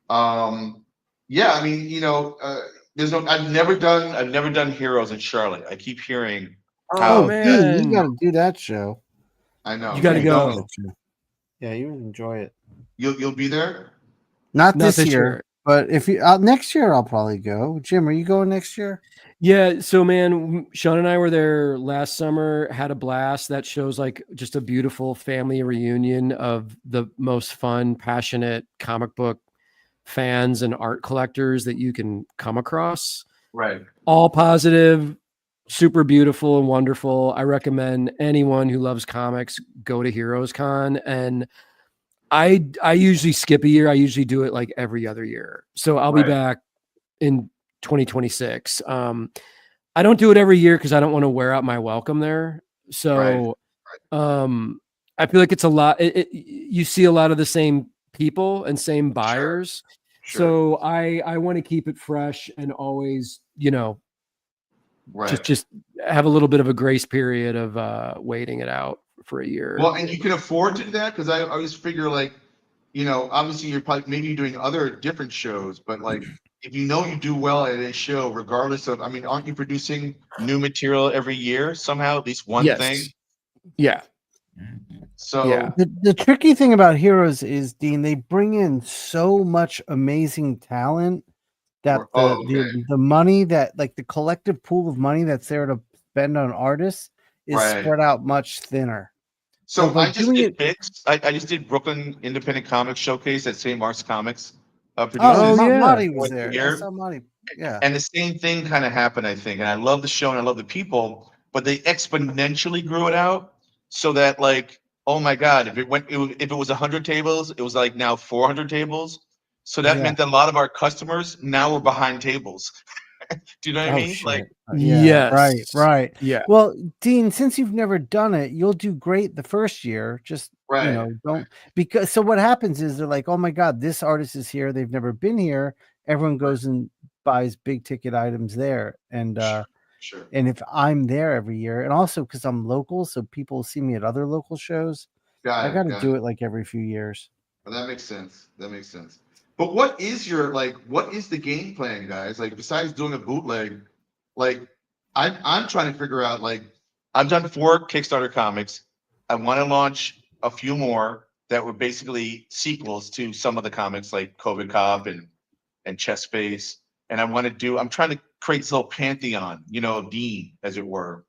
Yeah, I mean, you know, I've never done Heroes in Charlotte. I keep hearing. Oh man, you got to do that show. I know. You got to go. Yeah, you would enjoy it. You'll be there. Not this year. But if you next year, I'll probably go. Jim, are you going next year? Yeah. So, man, Shawn and I were there last summer, had a blast. That show's like just a beautiful family reunion of the most fun, passionate comic book fans and art collectors that you can come across. Right. All positive, super beautiful and wonderful. I recommend anyone who loves comics go to Heroes Con. And I usually skip a year. I usually do it like every other year. So I'll be back in 2026. I don't do it every year because I don't want to wear out my welcome there. So I feel like it's a lot. You see a lot of the same people and same buyers. Sure. So I want to keep it fresh and always, you know, just have a little bit of a grace period of waiting it out for a year. Well, and you can afford to do that because I always figure like, you know, obviously you're probably maybe doing other different shows, but like if you know you do well at a show, regardless of, I mean, aren't you producing new material every year somehow, at least one thing? Yeah. So the tricky thing about Heroes is, Dean, they bring in so much amazing talent that the money that like the collective pool of money that's there to spend on artists is spread out much thinner. So I just did Picks. I just did Brooklyn Independent Comics Showcase at St. Mark's Comics. Marty was there. I saw Marty. Yeah. And the same thing kind of happened, I think. And I love the show and I love the people, but they exponentially grew it out so that like, oh my God, if it was 100 tables, it was like now 400 tables. So that meant that a lot of our customers now were behind tables. Do you know what I mean? Shit. Like, right. Yeah. Well, Dean, since you've never done it, you'll do great the first year. Just you know, don't because so what happens is they're like, oh my God, this artist is here. They've never been here. Everyone goes and buys big ticket items there. And and if I'm there every year, and also because I'm local, so people see me at other local shows, I got to do it like every few years. Well, that makes sense. But what is the game plan, guys? Like besides doing a bootleg, like I'm trying to figure out, like I've done 4 Kickstarter comics. I want to launch a few more that were basically sequels to some of the comics like COVID Cop and Chess Space. And I'm trying to create this little pantheon, you know, of Dean, as it were.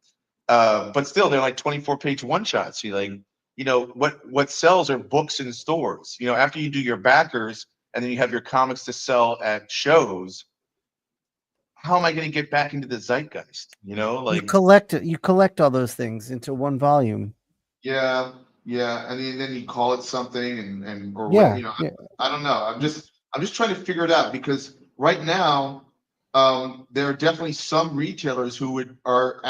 But still they're like 24-page one-shots. You like, you know, what sells are books in stores. You know, after you do your backers and then you have your comics to sell at shows, how am I going to get back into the zeitgeist? You know, like you collect all those things into one volume. Yeah, and then you call it something, or Yeah, you know, yeah. I don't know. I'm just trying to figure it out, because right now, there are definitely some retailers who are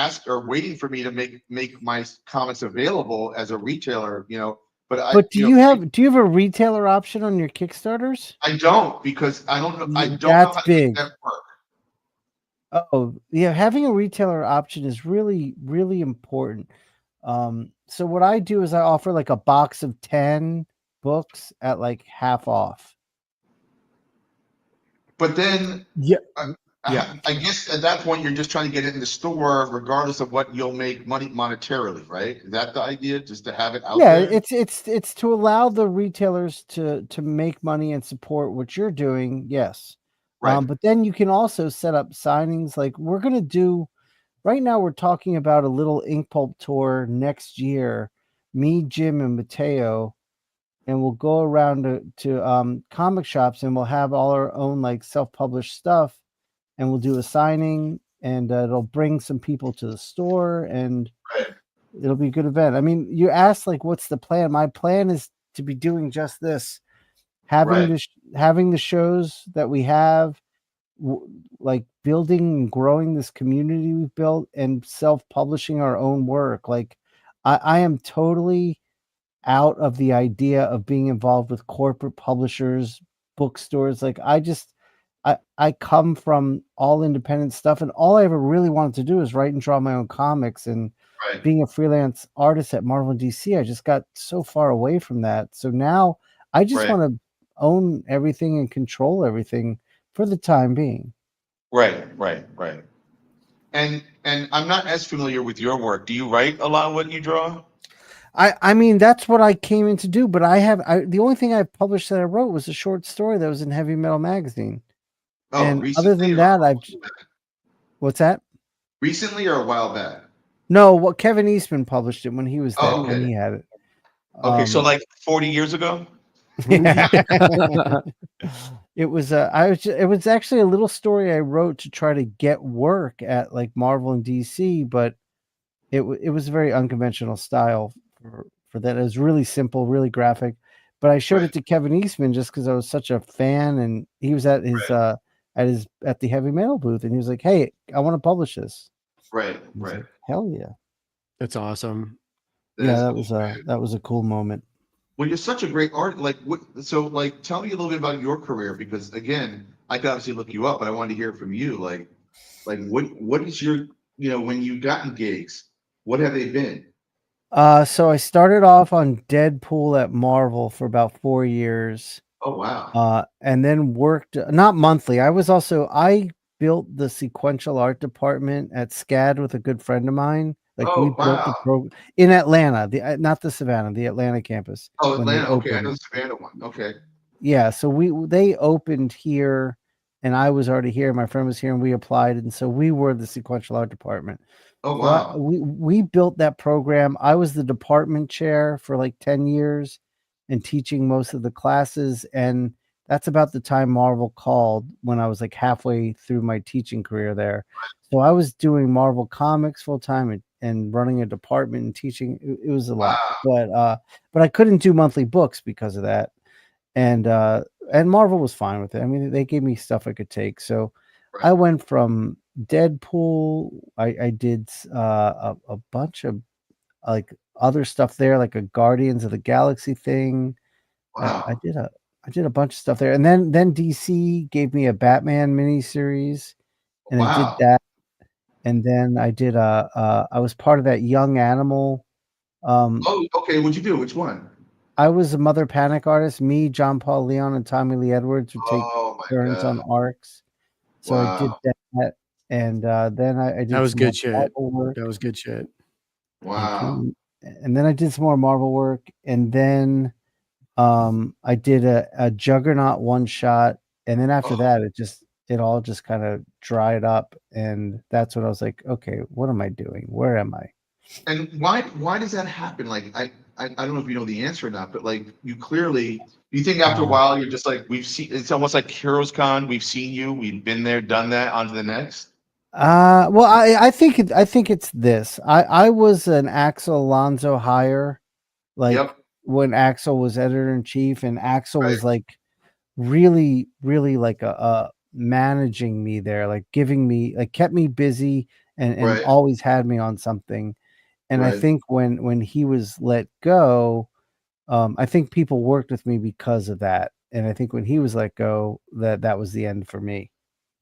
waiting for me to make my comics available as a retailer. You know, but do you have a retailer option on your Kickstarters? I don't, because I don't know. I don't know That's how to big. make that work. Oh, yeah, having a retailer option is really, really important. So what I do is I offer like a box of 10 books at like half off. But then, yeah, I guess at that point you're just trying to get it in the store, regardless of what you'll make money monetarily, right? Is that the idea? Just to have it out there? Yeah, it's to allow the retailers to make money and support what you're doing. Yes. Right. But then you can also set up signings. Like we're going to do right now, we're talking about a little InkPulp tour next year, me, Jim, and Mateo, and we'll go around to comic shops, and we'll have all our own like self-published stuff, and we'll do a signing, and it'll bring some people to the store, and it'll be a good event. I mean, you asked like, what's the plan? My plan is to be doing just this, having the shows that we have, like building and growing this community we've built, and self-publishing our own work. Like I am totally out of the idea of being involved with corporate publishers, bookstores. Like I come from all independent stuff, and all I ever really wanted to do is write and draw my own comics. And being a freelance artist at Marvel and DC, I just got so far away from that. So now I just want to own everything and control everything for the time being. Right. And I'm not as familiar with your work. Do you write a lot of what you draw? I mean, that's what I came in to do, but the only thing I published that I wrote was a short story that was in Heavy Metal magazine. Oh, and other than that, what's that? Recently or a while back? No, what Kevin Eastman published it when he was there, when he had it. Okay, so like 40 years ago? Yeah. It was it was actually a little story I wrote to try to get work at like Marvel and DC, but it was a very unconventional style for that. It was really simple, really graphic, but I showed it to Kevin Eastman just because I was such a fan, and he was at his at the Heavy Metal booth, and he was like, "Hey, I want to publish this." Right. Like, hell yeah, that's awesome. That was a cool moment. Well, you're such a great art. Like, tell me a little bit about your career, because again, I could obviously look you up, but I wanted to hear from you. Like what is your, when you've gotten gigs, what have they been? So I started off on Deadpool at Marvel for about 4 years. Oh, wow. And then worked not monthly. I built the sequential art department at SCAD with a good friend of mine. Like we built the program in Atlanta, not the Savannah, the Atlanta campus. Oh, Atlanta. Okay, I know the Savannah one. Okay. Yeah, so they opened here, and I was already here. My friend was here, and we applied, and so we were the sequential art department. Oh, wow. We built that program. I was the department chair for like 10 years and teaching most of the classes, and that's about the time Marvel called, when I was like halfway through my teaching career there. So I was doing Marvel Comics full time and running a department and teaching. It was a lot, but I couldn't do monthly books because of that. And Marvel was fine with it. I mean, they gave me stuff I could take. So I went from Deadpool. I did a bunch of like other stuff there, like a Guardians of the Galaxy thing. Wow. I did a bunch of stuff there, and then DC gave me a Batman miniseries, and I did that. And then I did I was part of that Young Animal. Oh, okay. What'd you do? Which one? I was a Mother Panic artist. Me, John Paul Leon, and Tommy Lee Edwards would take turns on arcs. So I did that, and then I did. That was good shit. Work. That was good shit. Wow. And then I did some more Marvel work, and then I did a Juggernaut one shot, and then after that, it all just kind of dried up, and that's when I was like, okay, what am I doing? Where am I? And why does that happen? Like I don't know if you know the answer or not, but like you clearly, you think after a while you're just like, we've seen, it's almost like Heroes Con, we've seen you, we've been there, done that, on to the next. Well, I think it's this. I was an Axel Alonso hire, like Yep. when Axel was editor in chief, and Axel Right. was like really, really like a managing me there, like giving me, like kept me busy and Right. always had me on something. And I Right. think when he was let go, I think people worked with me because of that. And I think when he was let go, that was the end for me.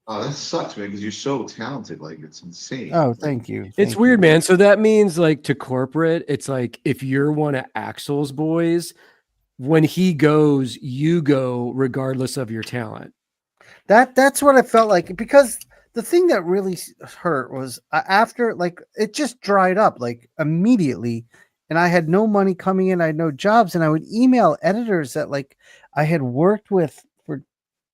Oh, that sucks, man, because you're so talented. Like, it's insane. Oh, thank you. It's weird, man. So that means like to corporate, it's like if you're one of Axel's boys, when he goes, you go regardless of your talent. That's what I felt like, because the thing that really hurt was after, like, it just dried up like immediately, and I had no money coming in, I had no jobs, and I would email editors that like I had worked with for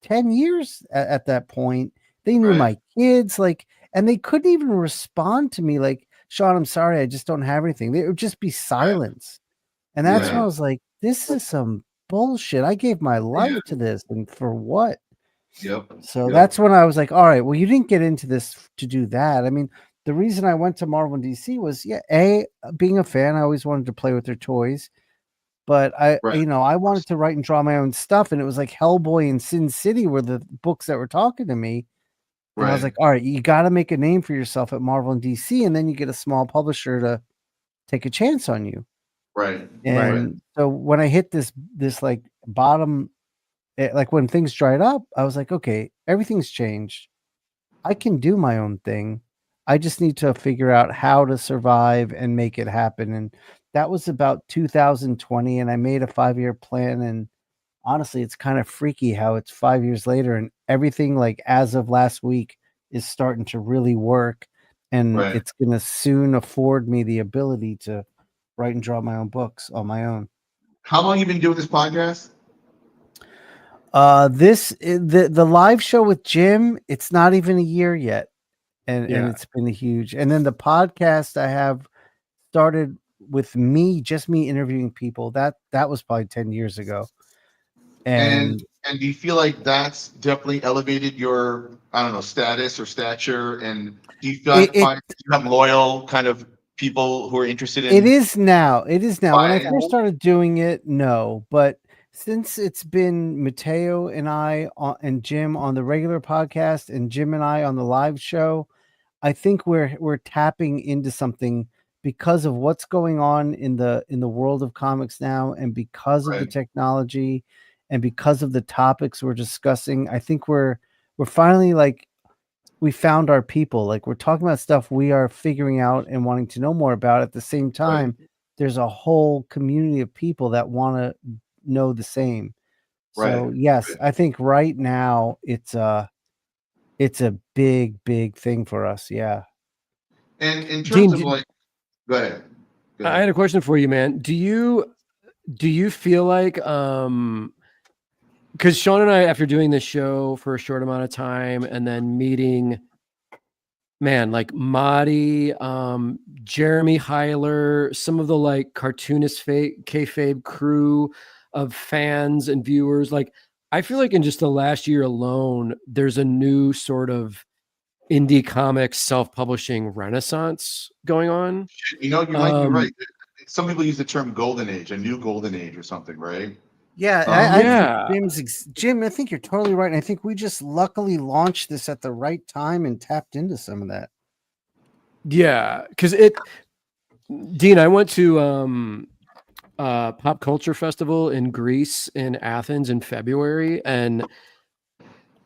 10 years at that point. They knew my kids, like, and they couldn't even respond to me like, Shawn, I'm sorry, I just don't have anything. It would just be silence. And that's when I was like, this is some bullshit. I gave my life to this, and for what? Yep. So that's when I was like, all right, well, you didn't get into this to do that. I mean, the reason I went to Marvel and DC was, being a fan, I always wanted to play with their toys. But I wanted to write and draw my own stuff. And it was like Hellboy and Sin City were the books that were talking to me. And I was like, all right, you got to make a name for yourself at Marvel and DC. And then you get a small publisher to take a chance on you. Right. And so when I hit this like bottom, like when things dried up, I was like, okay, everything's changed. I can do my own thing. I just need to figure out how to survive and make it happen. And that was about 2020. And I made a 5-year plan. And honestly, it's kind of freaky how it's 5 years later and everything, like as of last week, is starting to really work. And it's going to soon afford me the ability to write and draw my own books on my own. How long you been doing this podcast? The live show with Jim, it's not even a year yet. And it's been a huge. And then the podcast I have started with just me interviewing people. That was probably 10 years ago. And do you feel like that's definitely elevated your, I don't know, status or stature? And do you feel like you have loyal kind of people who are interested in it? Is now. When I first started doing it, no. But since it's been Mateo and I and Jim on the regular podcast and Jim and I on the live show, I think we're tapping into something because of what's going on in the world of comics now, and because of the technology and because of the topics we're discussing. I think we're finally, like, we found our people. Like, we're talking about stuff we are figuring out and wanting to know more about. At the same time, there's a whole community of people that want to know the same. So yes, I think right now it's a big thing for us. Yeah. And in terms of like, go ahead. I had a question for you, man. Do you feel like, because Shawn and I, after doing this show for a short amount of time and then meeting, man, like Marty, Jeremy Heiler, some of the like cartoonist kayfabe crew of fans and viewers, like I feel like in just the last year alone, there's a new sort of indie comics self-publishing renaissance going on. You know, you might be right. Some people use the term golden age, a new golden age or something, right? Yeah, Jim, I think you're totally right. And I think we just luckily launched this at the right time and tapped into some of that. Yeah, because Dean, I went to Pop Culture Festival in Greece in Athens in February, and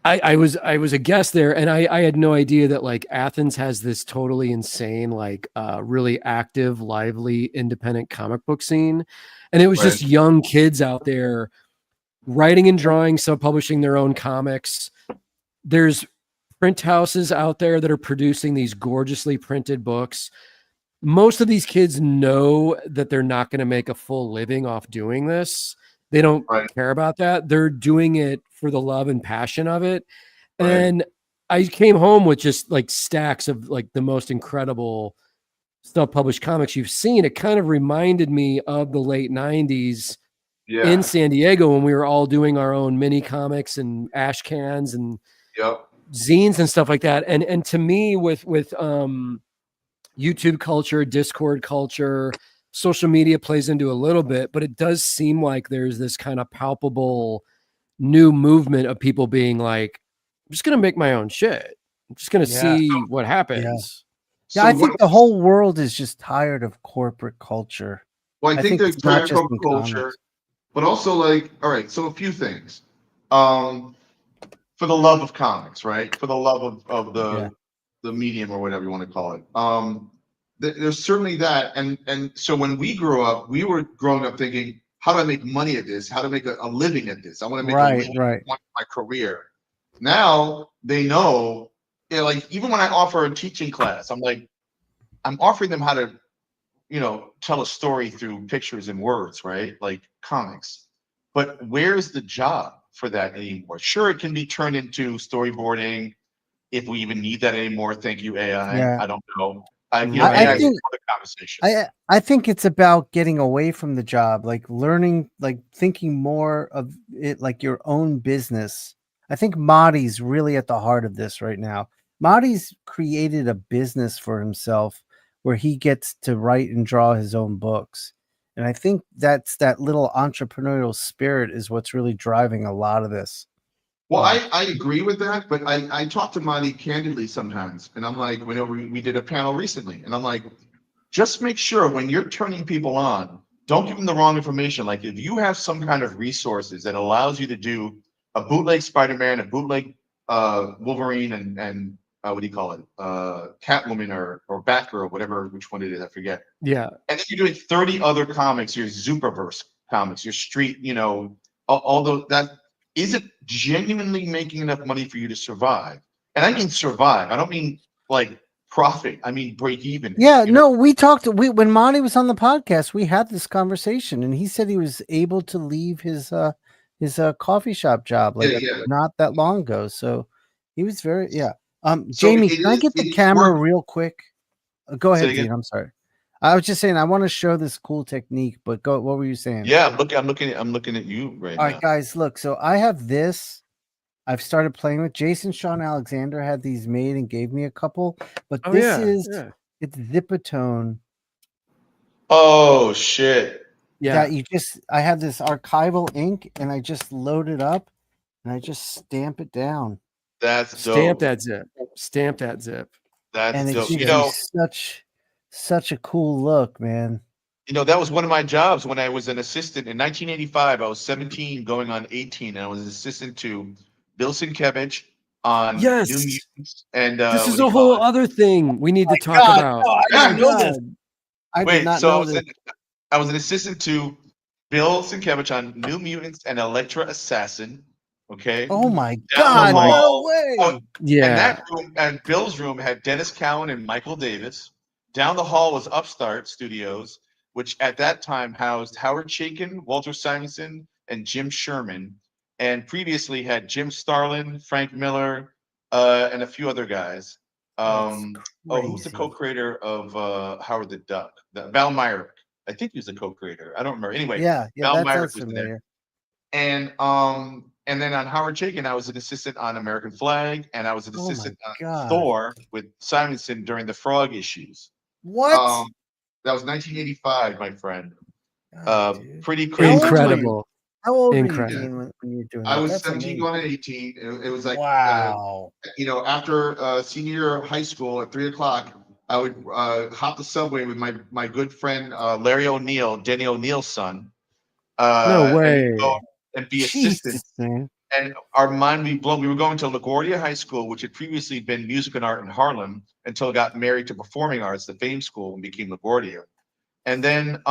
I was a guest there, and I had no idea that like Athens has this totally insane, like really active, lively, independent comic book scene. And it was just young kids out there writing and drawing, self-publishing their own comics. There's print houses out there that are producing these gorgeously printed books. Most of these kids know that they're not going to make a full living off doing this. They don't care about that. They're doing it for the love and passion of it. And I came home with just like stacks of like the most incredible self-published comics you've seen, it kind of reminded me of the late 90s in San Diego when we were all doing our own mini comics and ash cans and zines and stuff like that. And to me, with YouTube culture, Discord culture, social media plays into a little bit, but it does seem like there's this kind of palpable new movement of people being like, I'm just going to make my own shit. I'm just going to see what happens. Yeah, I think the whole world is just tired of corporate culture. Well, I think they're tired of corporate culture, but also like, all right, so a few things. For the love of comics, right? For the love of the medium or whatever you want to call it. There's certainly that. And so when we grew up, we were growing up thinking, how do I make money at this? How to make a living at this? I want to make a living. I want my career. Now they know, like even when I offer a teaching class, I'm like, I'm offering them how to, tell a story through pictures and words, right? Like comics. But where's the job for that anymore? Sure, it can be turned into storyboarding if we even need that anymore. Thank you, AI. Yeah. I don't know. I think it's about getting away from the job, like learning, like thinking more of it like your own business. I think Marty's really at the heart of this right now. Marty's created a business for himself where he gets to write and draw his own books. And I think that's that little entrepreneurial spirit is what's really driving a lot of this. Well, I agree with that, but I talk to Marty candidly sometimes. And I'm like, whenever we did a panel recently, and I'm like, just make sure when you're turning people on, don't give them the wrong information. Like if you have some kind of resources that allows you to do a bootleg Spider-Man, a bootleg Wolverine, and what do you call it? Catwoman or Batgirl, whatever, which one it is, I forget. Yeah. And then you're doing 30 other comics, your Superverse comics, your street, all those, that isn't genuinely making enough money for you to survive. And I mean survive. I don't mean like profit. I mean break even. Yeah, no, we talked. When Monty was on the podcast, we had this conversation, and he said he was able to leave his coffee shop job not that long ago. So he was very Jamie, can I get the camera real quick? Go ahead, Dean. I'm sorry. I was just saying I want to show this cool technique, but go. What were you saying? Yeah, I'm looking at you right now. All right, guys, look. So I have this. I've started playing with Jason. Sean Alexander had these made and gave me a couple, but it's Zipatone. Oh shit! Yeah, I have this archival ink, and I just load it up, and I just stamp it down. That's dope. Stamp that zip. Stamp that zip. That's dope. Such a cool look, man. That was one of my jobs when I was an assistant in 1985. I was 17 going on 18, and I was an assistant to Bill Sienkiewicz on New Mutants. And this is a whole other thing we need to talk about. Oh, I didn't know this. I did not know this. I was an assistant to Bill Sienkiewicz on New Mutants and Elektra Assassin. Okay. Oh my God! No way. And that room and Bill's room had Dennis Cowan and Michael Davis. Down the hall was Upstart Studios, which at that time housed Howard Chaykin, Walter Simonson, and Jim Sherman, and previously had Jim Starlin, Frank Miller, and a few other guys. Who's the co-creator of Howard the Duck? Val Myrick. I think he was the co-creator. I don't remember. Anyway, Val Myrick was there. And then on Howard Chaykin, I was an assistant on American Flag, and I was an assistant on Thor with Simonson during the Frog issues. What? That was 1985, my friend. Pretty crazy. Incredible. How old were you when you were doing that? I was 17 going on 18. It was like, wow. After senior year of high school at 3 o'clock, I would hop the subway with my good friend Larry O'Neill, Denny O'Neill's son. No way. And be assistants. And our mind would be blown. We were going to LaGuardia High School, which had previously been music and art in Harlem, until I got married to Performing Arts, the Fame School, and became LaGuardia. And then,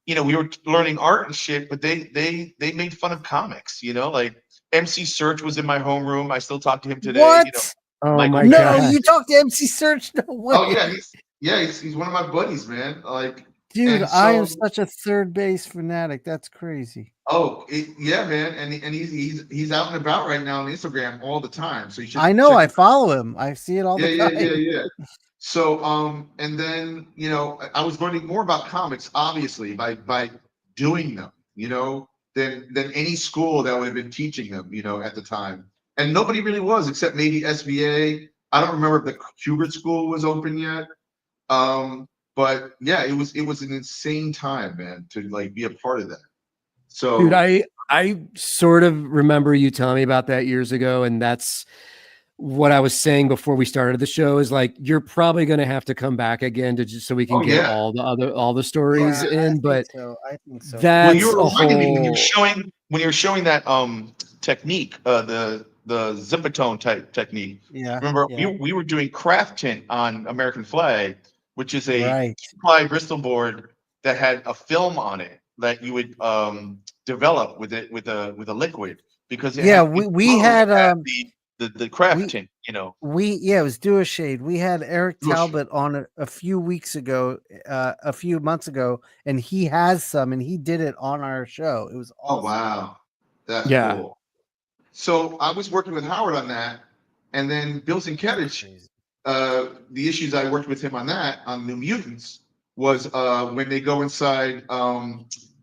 we were learning art and shit, but they made fun of comics, like MC Search was in my homeroom. I still talk to him today. What? Oh my God. No, you talked to MC Search? No way. Oh yeah, he's one of my buddies, man. Dude, I am such a third base fanatic. That's crazy. Oh, man, and he's out and about right now on Instagram all the time. So you should. I know. I follow him. I see it all the time. Yeah. So, and then, you know, I was learning more about comics, obviously, by doing them, you know, than any school that would have been teaching them, you know, at the time. And nobody really was, except maybe SVA. I don't remember if the Kubert School was open yet. But yeah, it was an insane time, man, to like be a part of that. So, Dude, I sort of remember you telling me about that years ago, and that's what I was saying before we started the show is like you're probably going to have to come back again to just so we can oh get yeah. all the stories in. But I think so. Well, that's you were a reminding me whole. when you were showing that technique, the zipatone type technique. Yeah. Remember, Yeah. we were doing craft tint on American Flag, which is a Right. ply Bristol board that had a film on it that you would develop with it with a liquid because it Yeah, had, we had the craft we tint, you know. it was Duo Shade. We had Eric Duo Shade. Talbot on a few weeks ago, a few months ago, and he has some, and he did it on our show. It was Oh awesome. wow, that's Yeah. cool. So I was working with Howard on that, and then Bill Sienkiewicz, the issues I worked with him on that on New Mutants was when they go inside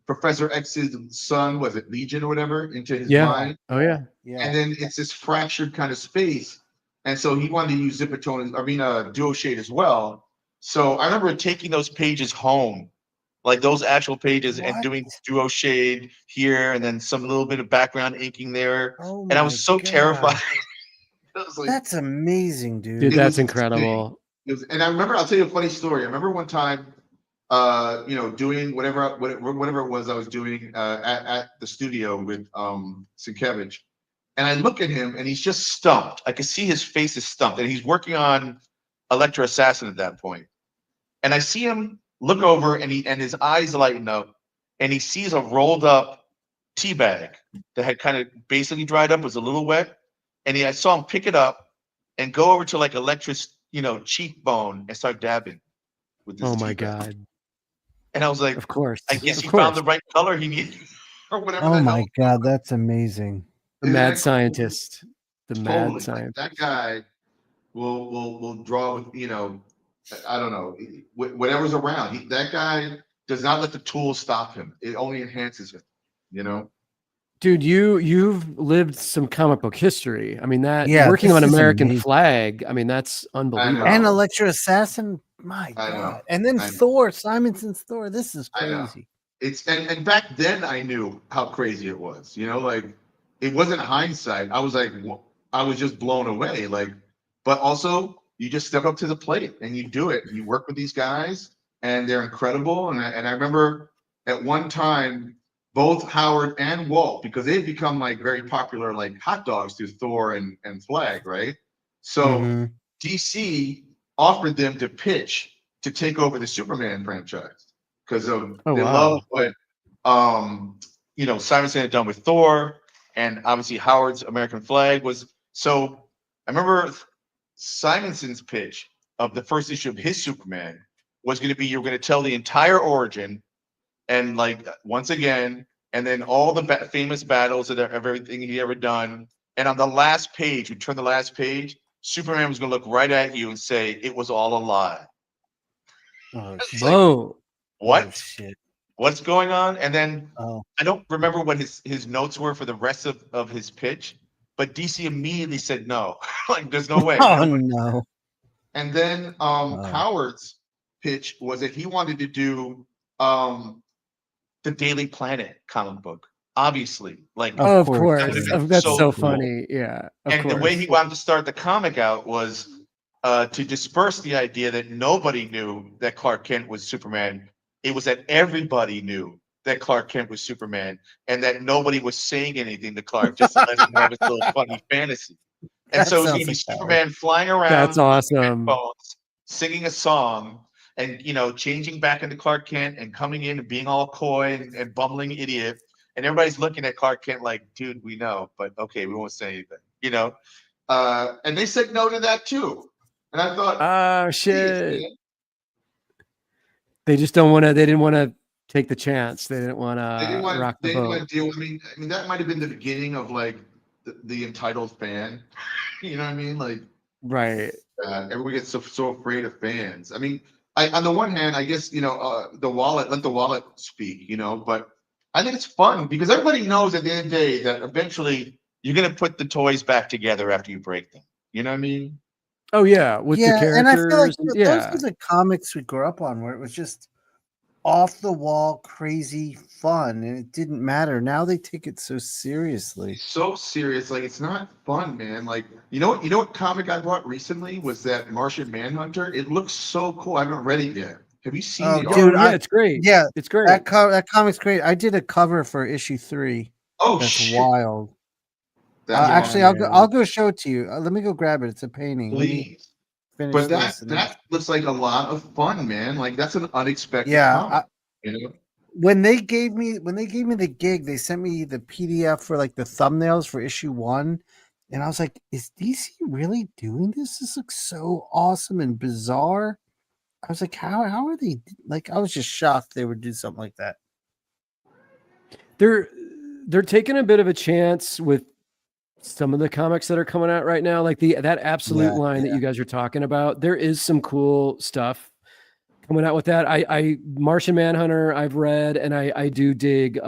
Professor X's son, was it Legion or whatever, into his Yeah. mind, Oh yeah. Yeah. and then it's this fractured kind of space, and so he wanted to use Zipatone, I mean Duo Shade as well. So I remember taking those pages home, like those actual pages, and What? doing Duo Shade here, and then some little bit of background inking there, Oh and I my was so God. terrified. I was like, That's amazing, dude. Dude, it that's was incredible. insane. And I remember, I'll tell you a funny story. I remember one time, you know, doing whatever it was I was doing at the studio with Sienkiewicz, and I look at him, and he's just stumped. I could see his face is stumped, and he's working on Electra Assassin at that point. And I see him look over, and his eyes lighten up, and he sees a rolled up tea bag that had kind of basically dried up, was a little wet, and I saw him pick it up and go over to like Electra's, you know, cheekbone and start dabbing with this Oh tea my bag. God. And I was like, Of course. I guess Of he course. found the right color he needed, or whatever. Oh the my hell. God, that's amazing. The Isn't mad that cool? scientist. The mad Totally. Like, scientist. that guy will draw with, you know, I don't know, whatever's around. That guy does not let the tools stop him. It only enhances him, you know? Dude, you've lived some comic book history. I mean, that Yeah, working this on is American amazing. Flag, I mean, that's unbelievable. And Electro Assassin, my I know. God. And then I know. Thor, Simonson's Thor. This is I know. crazy. It's and back then I knew how crazy it was. You know, like it wasn't hindsight. I was like, I was just blown away. Like, but also you just step up to the plate and you do it. You work with these guys, and they're incredible. And I remember at one time, both Howard and Walt, because they've become like very popular, like hot dogs through Thor and Flag, right? So Mhm. DC offered them to pitch to take over the Superman franchise because of Oh, they wow. love what you know, Simonson had done with Thor, and obviously Howard's American Flag was. So I remember Simonson's pitch of the first issue of his Superman was going to be, you're going to tell the entire origin, and like once again, and then all the famous battles of everything he ever done, and on the last page, we turn the last page, Superman was going to look right at you and say it was all a lie. Oh, It's shit. like, Whoa. what? Oh, shit. What's going on? And then Oh. I don't remember what his notes were for the rest of his pitch, but DC immediately said no. Like, there's no way. Oh, no. And then Howard's pitch was that he wanted to do the Daily Planet comic book. Obviously, like Of course. course. that would have been That's so so cool. funny. Yeah. Of And course. the way he wanted to start the comic out was to disperse the idea that nobody knew that Clark Kent was Superman. It was that everybody knew that Clark Kent was Superman, and that nobody was saying anything to Clark, just to let him have his little funny fantasy. And That so it was going to sounds be like Superman flying around, That's awesome. headphones, singing a song, and you know, changing back into Clark Kent and coming in and being all coy and bumbling idiot. And everybody's looking at Clark Kent like, dude, we know, but okay, we won't say anything, you know. And they said no to that too. And I thought, Oh "Geez, shit. man." They just don't want to, they didn't want to take the chance. They didn't want They didn't to want rock they the didn't want boat. to deal. I mean, that might have been the beginning of like the entitled fan. You know what I mean? Like, Right. that. Everybody gets so afraid of fans. I mean, on the one hand, I guess let the wallet speak, but I think it's fun because everybody knows at the end of the day that eventually you're gonna put the toys back together after you break them. You know what I mean? Oh yeah, with the characters. And I feel like yeah, those are the comics we grew up on, where it was just off the wall, crazy fun, and it didn't matter. Now they take it so seriously. So serious, like it's not fun, man. Like what comic I bought recently was that Martian Manhunter. It looks so cool. I haven't read it yet. Have you seen Oh, it? dude, yeah, it's great. Yeah, it's great. That comic's great. I did a cover for issue 3. Oh, that's shit. wild. That's actually, awesome. I'll go show it to you. Let me go grab it. It's a painting. Please. Finish But this that looks like a lot of fun, man. Like that's an unexpected comic, When they gave me the gig, they sent me the PDF for like the thumbnails for issue 1, and I was like, "Is DC really doing this? This looks so awesome and bizarre." I was like, "How are they?" Like, I was just shocked they would do something like that. They're taking a bit of a chance with some of the comics that are coming out right now, like that Absolute line that you guys are talking about. There is some cool stuff coming out with that. I Martian Manhunter I've read, and I do dig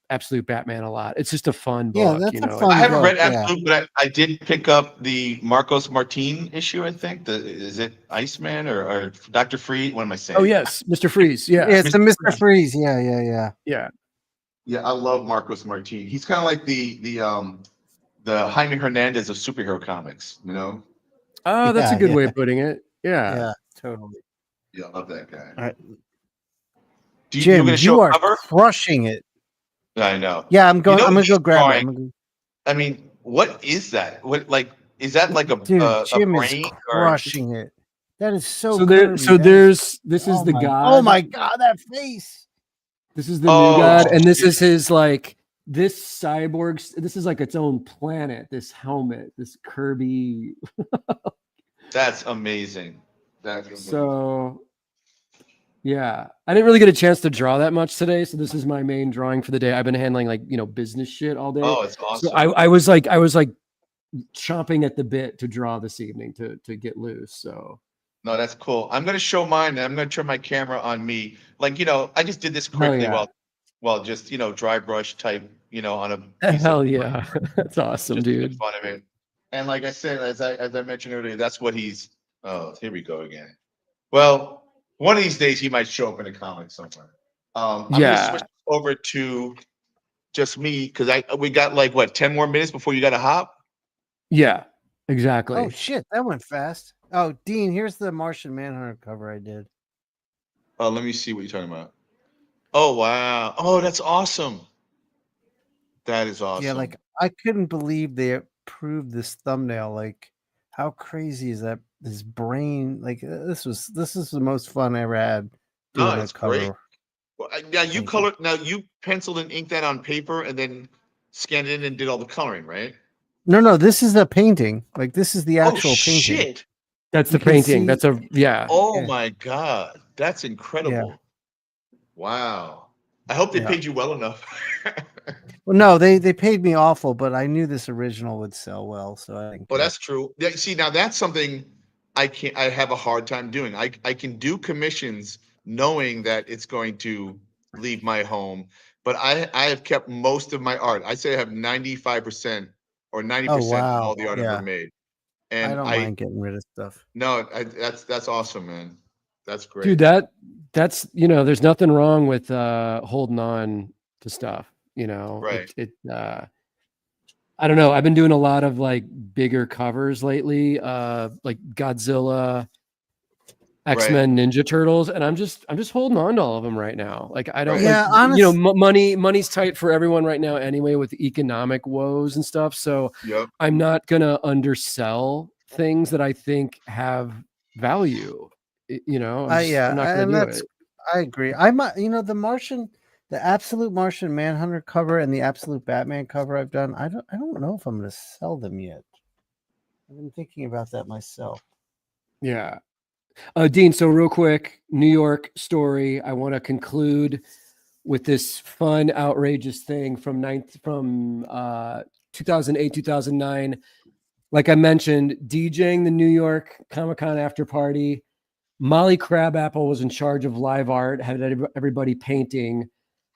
Absolute Batman a lot. It's just a fun book. Yeah, that's a fun I haven't book, read Absolute, but I did pick up the Marcos Martin issue. I think is it Iceman or Dr. Freeze? What am I saying? Oh yes, Mr. Freeze. Yeah, it's the Mr. Freeze. Yeah. Yeah, I love Marcos Martin. He's kind of like the Jaime Hernandez of superhero comics. Oh, that's a good way of putting it. Yeah, totally. Yeah, I love that guy. All right. Jim, you are crushing it. I know. Yeah, I'm going. I'm gonna go grab it. I mean, what is that? What is that like a Jim a brain is crushing it. That is so. This is the god. Oh my god, that face. This is the new god, and this is his this cyborg. This is like its own planet. This helmet, this Kirby. That's amazing. So, yeah, I didn't really get a chance to draw that much today. So this is my main drawing for the day. I've been handling business shit all day. Oh, it's awesome. So I was like chomping at the bit to draw this evening to get loose. So. No, that's cool. I'm going to show mine, and I'm going to turn my camera on me. Like, I just did this quickly while just, dry brush type, on a piece Hell yeah. That's awesome, dude. Fun of it. And like I said, as I mentioned earlier, that's what he's, here we go again. Well, one of these days he might show up in a comic somewhere. I'm going to switch over to just me because we got 10 more minutes before you got to hop? Yeah, exactly. Oh, shit. That went fast. Oh, Dean, here's the Martian Manhunter cover I did. Oh, let me see what you're talking about. Oh, wow. Oh, that's awesome. That is awesome. Yeah, I couldn't believe they approved this thumbnail. Like, how crazy is that? This brain, this is the most fun I ever had doing that cover. Great. Well, now you penciled and inked that on paper and then scanned it in and did all the coloring, right? No, this is a painting. This is the actual painting. Shit. That's the painting. That's Oh my god, that's incredible! Yeah. Wow. I hope they paid you well enough. Well, no, they paid me awful, but I knew this original would sell well, so I think. Well, that's true. Yeah, see, now that's something I have a hard time doing. I can do commissions knowing that it's going to leave my home, but I have kept most of my art. I say I have 95% or 90% of all the art I've ever made. And I don't mind getting rid of stuff. No, that's awesome, man. That's great. Dude, that's there's nothing wrong with holding on to stuff, Right. I don't know. I've been doing a lot of bigger covers lately, like Godzilla, X-Men, Ninja Turtles, and I'm just holding on to all of them right now. I don't honestly, money's tight for everyone right now anyway with economic woes and stuff. So I'm not gonna undersell things that I think have value. I'm not gonna do it. I agree. The Absolute Martian Manhunter cover and the Absolute Batman cover I've done. I don't know if I'm gonna sell them yet. I've been thinking about that myself. Yeah. Dean, so real quick, New York story. I want to conclude with this fun, outrageous thing from 2008, 2009. like I mentioned, DJing the New York Comic-Con after party. Molly Crabapple was in charge of live art, had everybody painting.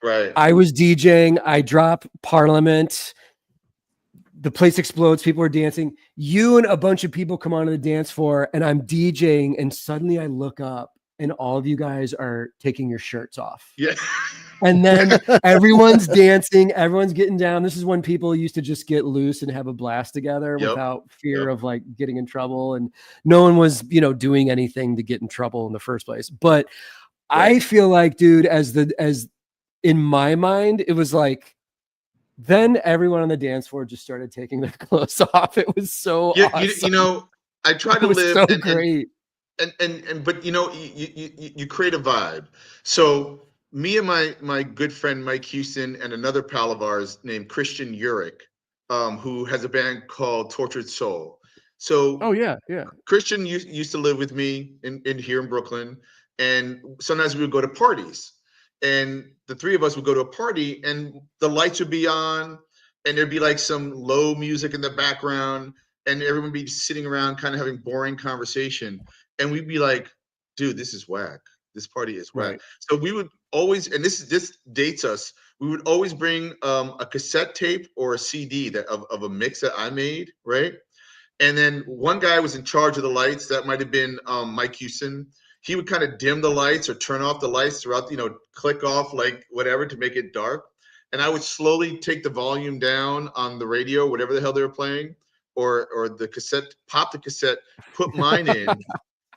Right. I was DJing. I drop Parliament. The place explodes. People are dancing. You and a bunch of people come onto the dance floor, and I'm DJing, and suddenly I look up, and all of you guys are taking your shirts off. Yeah. And then everyone's dancing, everyone's getting down. This is when people used to just get loose and have a blast together without fear of like getting in trouble. And no one was, you know, doing anything to get in trouble in the first place. But I feel like, dude, as in my mind, it was like, then everyone on the dance floor just started taking their clothes off. It was so awesome. You know, I try to live so great. And but you know, you create a vibe. So me and my good friend Mike Houston and another pal of ours named Christian Urich, who has a band called Tortured Soul. So Christian used to live with me in here in Brooklyn, and sometimes we would go to parties, and the three of us would go to a party, and the lights would be on, and there'd be like some low music in the background, and everyone would be sitting around kind of having boring conversation, and we'd be like, dude, this is whack. This party is whack. So we would always, and this dates us, we would always bring a cassette tape or a CD of a mix that I made, right? And then one guy was in charge of the lights. That might have been Mike Houston. He would kind of dim the lights or turn off the lights throughout, you know, click off like whatever to make it dark. And I would slowly take the volume down on the radio, whatever the hell they were playing, or the cassette, pop the cassette, put mine in,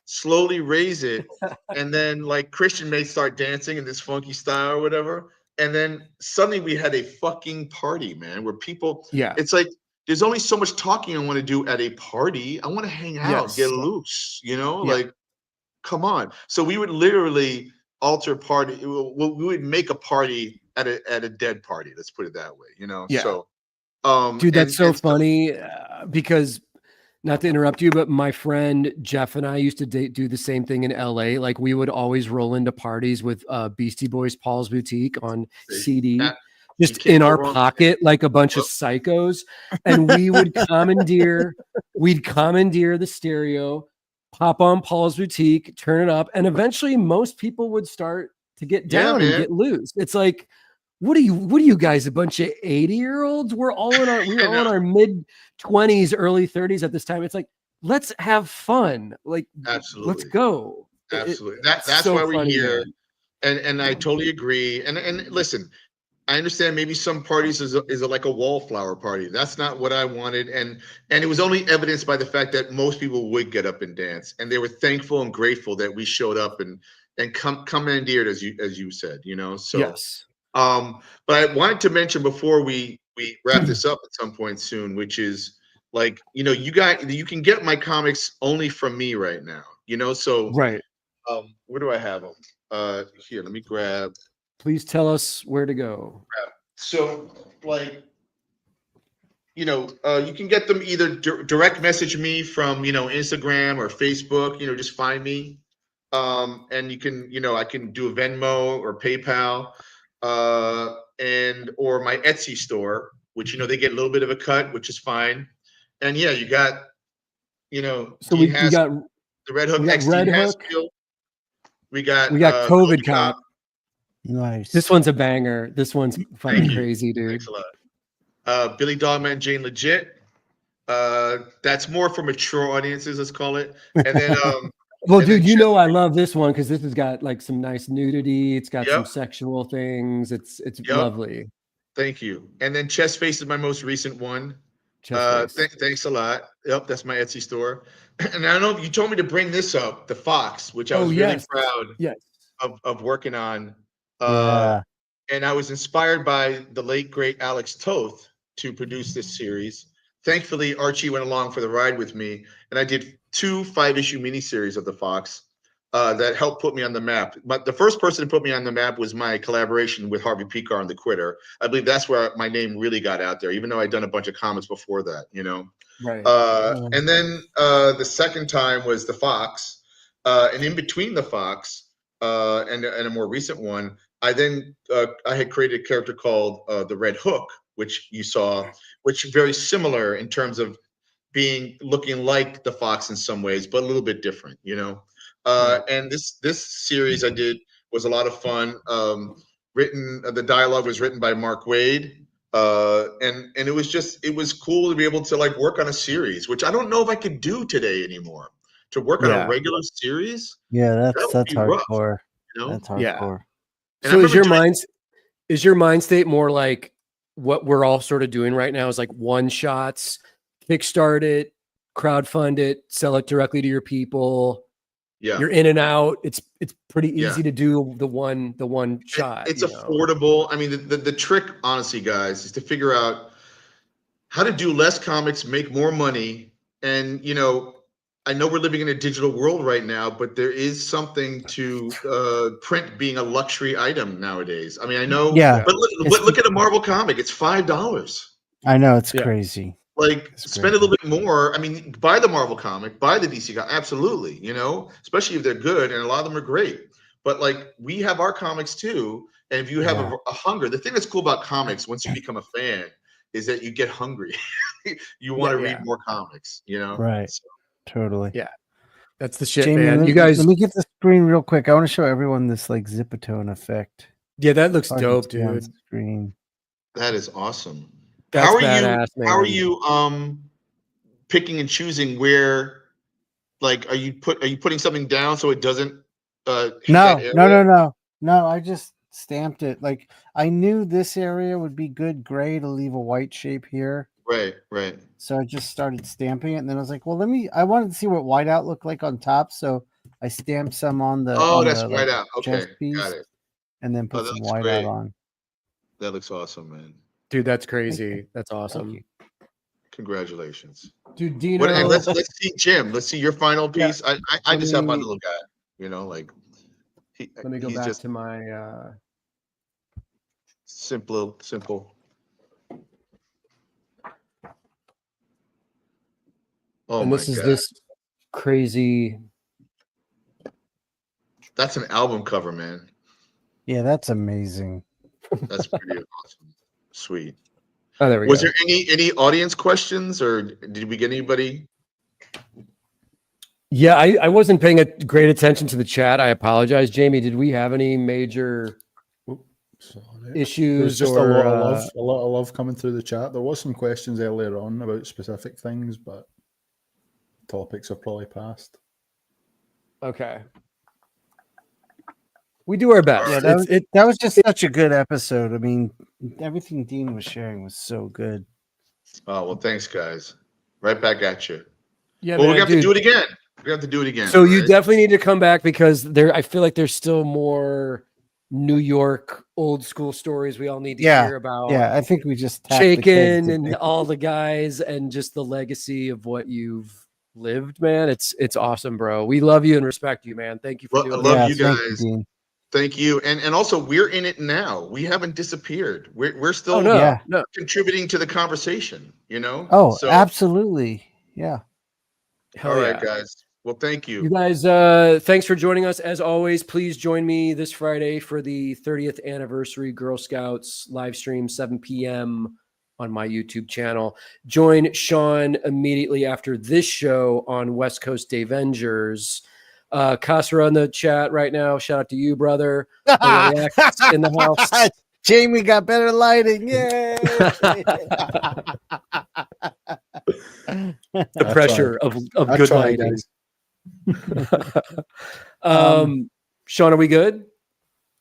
slowly raise it, and then like Christian may start dancing in this funky style or whatever. And then suddenly we had a fucking party, man, where people, it's like, there's only so much talking I want to do at a party. I want to hang out, get loose, you know, like, come on. So we would literally alter party. We would make a party at a dead party. Let's put it that way, you know? So, dude, that's so funny because, not to interrupt you, but my friend Jeff and I used to do the same thing in LA. Like we would always roll into parties with Beastie Boys, Paul's Boutique on CD, just in our pocket, like a bunch of psychos. And we would commandeer the stereo, pop on Paul's Boutique, turn it up. And eventually most people would start to get down and get loose. It's like, what are you guys, a bunch of 80-year-olds? We're all in our mid 20s, early 30s at this time. It's like, let's have fun. Like, absolutely, let's go. Absolutely. That's so why we're here. And I totally agree. And listen, I understand maybe some parties is like a wallflower party. That's not what I wanted. And it was only evidenced by the fact that most people would get up and dance, and they were thankful and grateful that we showed up and commandeered, as you said, you know. So yes. But I wanted to mention before we wrap this up at some point soon, which is like, you know, you can get my comics only from me right now, you know. So right. Where do I have them? Here, let me grab. Please tell us where to go. So, like, you know, you can get them either direct message me from, you know, Instagram or Facebook. You know, just find me, and you can, you know, I can do a Venmo or PayPal. And or my Etsy store, which, you know, they get a little bit of a cut, which is fine. And yeah, you got, you know, so we got the Red Hook XT Haspiel. We got COVID Cop. Nice. This one's a banger. This one's fucking crazy, dude. Thanks a lot. Billy Dogman, Jane Legit. That's more for mature audiences, let's call it. And then well, dude, you know I love this one because this has got like some nice nudity. It's got some sexual things. It's lovely. Thank you. And then Chest Face is my most recent one. Thanks a lot. Yep, that's my Etsy store. And I don't know if you told me to bring this up, the Fox, which I was really proud of working on. And I was inspired by the late great Alex Toth to produce this series. Thankfully, Archie went along for the ride with me, and I did 2 5-issue miniseries of the Fox that helped put me on the map. But the first person to put me on the map was my collaboration with Harvey Pekar on The Quitter. I believe that's where my name really got out there, even though I'd done a bunch of comics before that, you know. Right. And then the second time was the Fox, and in between the Fox and a more recent one, I had created a character called the Red Hook, which you saw, which is very similar in terms of being looking like the Fox in some ways, but a little bit different, you know. And this series I did was a lot of fun. The dialogue was written by Mark Waid. And it was cool to be able to like work on a series, which I don't know if I could do today anymore. To work on a regular series, that's hardcore. Rough, you know? That's hardcore. And so is your mind state more like what we're all sort of doing right now? Is like one shots, kickstart it, crowdfund it, sell it directly to your people. Yeah, you're in and out. It's pretty easy to do the one shot. It's affordable. I mean, the trick, honestly, guys, is to figure out how to do less comics, make more money. And, you know, I know we're living in a digital world right now, but there is something to print being a luxury item nowadays. I mean, I know, but look at a Marvel comic. It's $5. I know, it's crazy. Like, spend a little bit more. I mean, buy the Marvel comic, buy the DC comic, absolutely, you know, especially if they're good, and a lot of them are great. But like, we have our comics too, and if you have a hunger, the thing that's cool about comics, once you become a fan, is that you get hungry. You want to read more comics, you know? Right. So, totally. Yeah. That's the shit, Jamie, man. You guys, let me get the screen real quick. I want to show everyone this like Zipatone effect. Yeah, that looks dope, dude. Screen. That is awesome. That's how are badass, you? Man. How are you? Picking and choosing where? Like, are you putting something down so it doesn't? No. I just stamped it. Like, I knew this area would be good gray to leave a white shape here. Right. So I just started stamping it, and then I was like, well, I wanted to see what whiteout looked like on top, so I stamped some on the. That's whiteout. Okay, got it. And then put some whiteout on. That looks awesome, man. Dude, that's crazy. That's awesome. Congratulations, dude. Dino, and let's see Jim. Let's see your final piece. I just have my little guy. You know, like. Let me go back to my simple. Oh, and this is this crazy. That's an album cover, man. Yeah, that's amazing. That's pretty awesome. Sweet. Oh, there we go. Was there any audience questions, or did we get anybody? Yeah, I wasn't paying great attention to the chat. I apologize, Jamie. Did we have any major issues? There's just a lot of love coming through the chat. There was some questions earlier on about specific things, but topics have probably passed. Okay. We do our best. Yeah, that was just such a good episode. I mean, everything Dean was sharing was so good. Oh, well, thanks, guys. Right back at you. Yeah, well, we have to do it again. We have to do it again. So you definitely need to come back, because I feel like there's still more New York old school stories we all need to hear about. Yeah, I think we just Shaken and all the guys, and just the legacy of what you've lived, man. It's awesome, bro. We love you and respect you, man. Thank you for doing that. I love you guys. Thank you. And also, we're in it now. We haven't disappeared. We're still contributing to the conversation, you know? Oh, absolutely. Yeah. All right, guys. Well, thank you. You guys, thanks for joining us. As always, please join me this Friday for the 30th anniversary Girl Scouts live stream, 7 p.m. on my YouTube channel. Join Shawn immediately after this show on West Coast Davengers. Kasra in the chat right now. Shout out to you, brother. In the house. Jamie got better lighting. Yay! The pressure of good lighting. Shawn, are we good?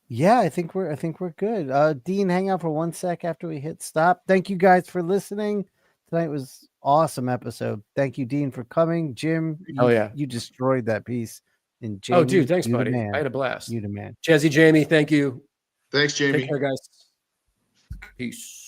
Yeah, I think we're good. Dean, hang out for 1 sec after we hit stop. Thank you guys for listening. Tonight was awesome episode. Thank you, Dean, for coming. Jim, you destroyed that piece. And Jamie, dude, thanks, buddy. I had a blast. You the man. Jazzy Jamie, thank you. Thanks, Jamie. Take care, guys. Peace.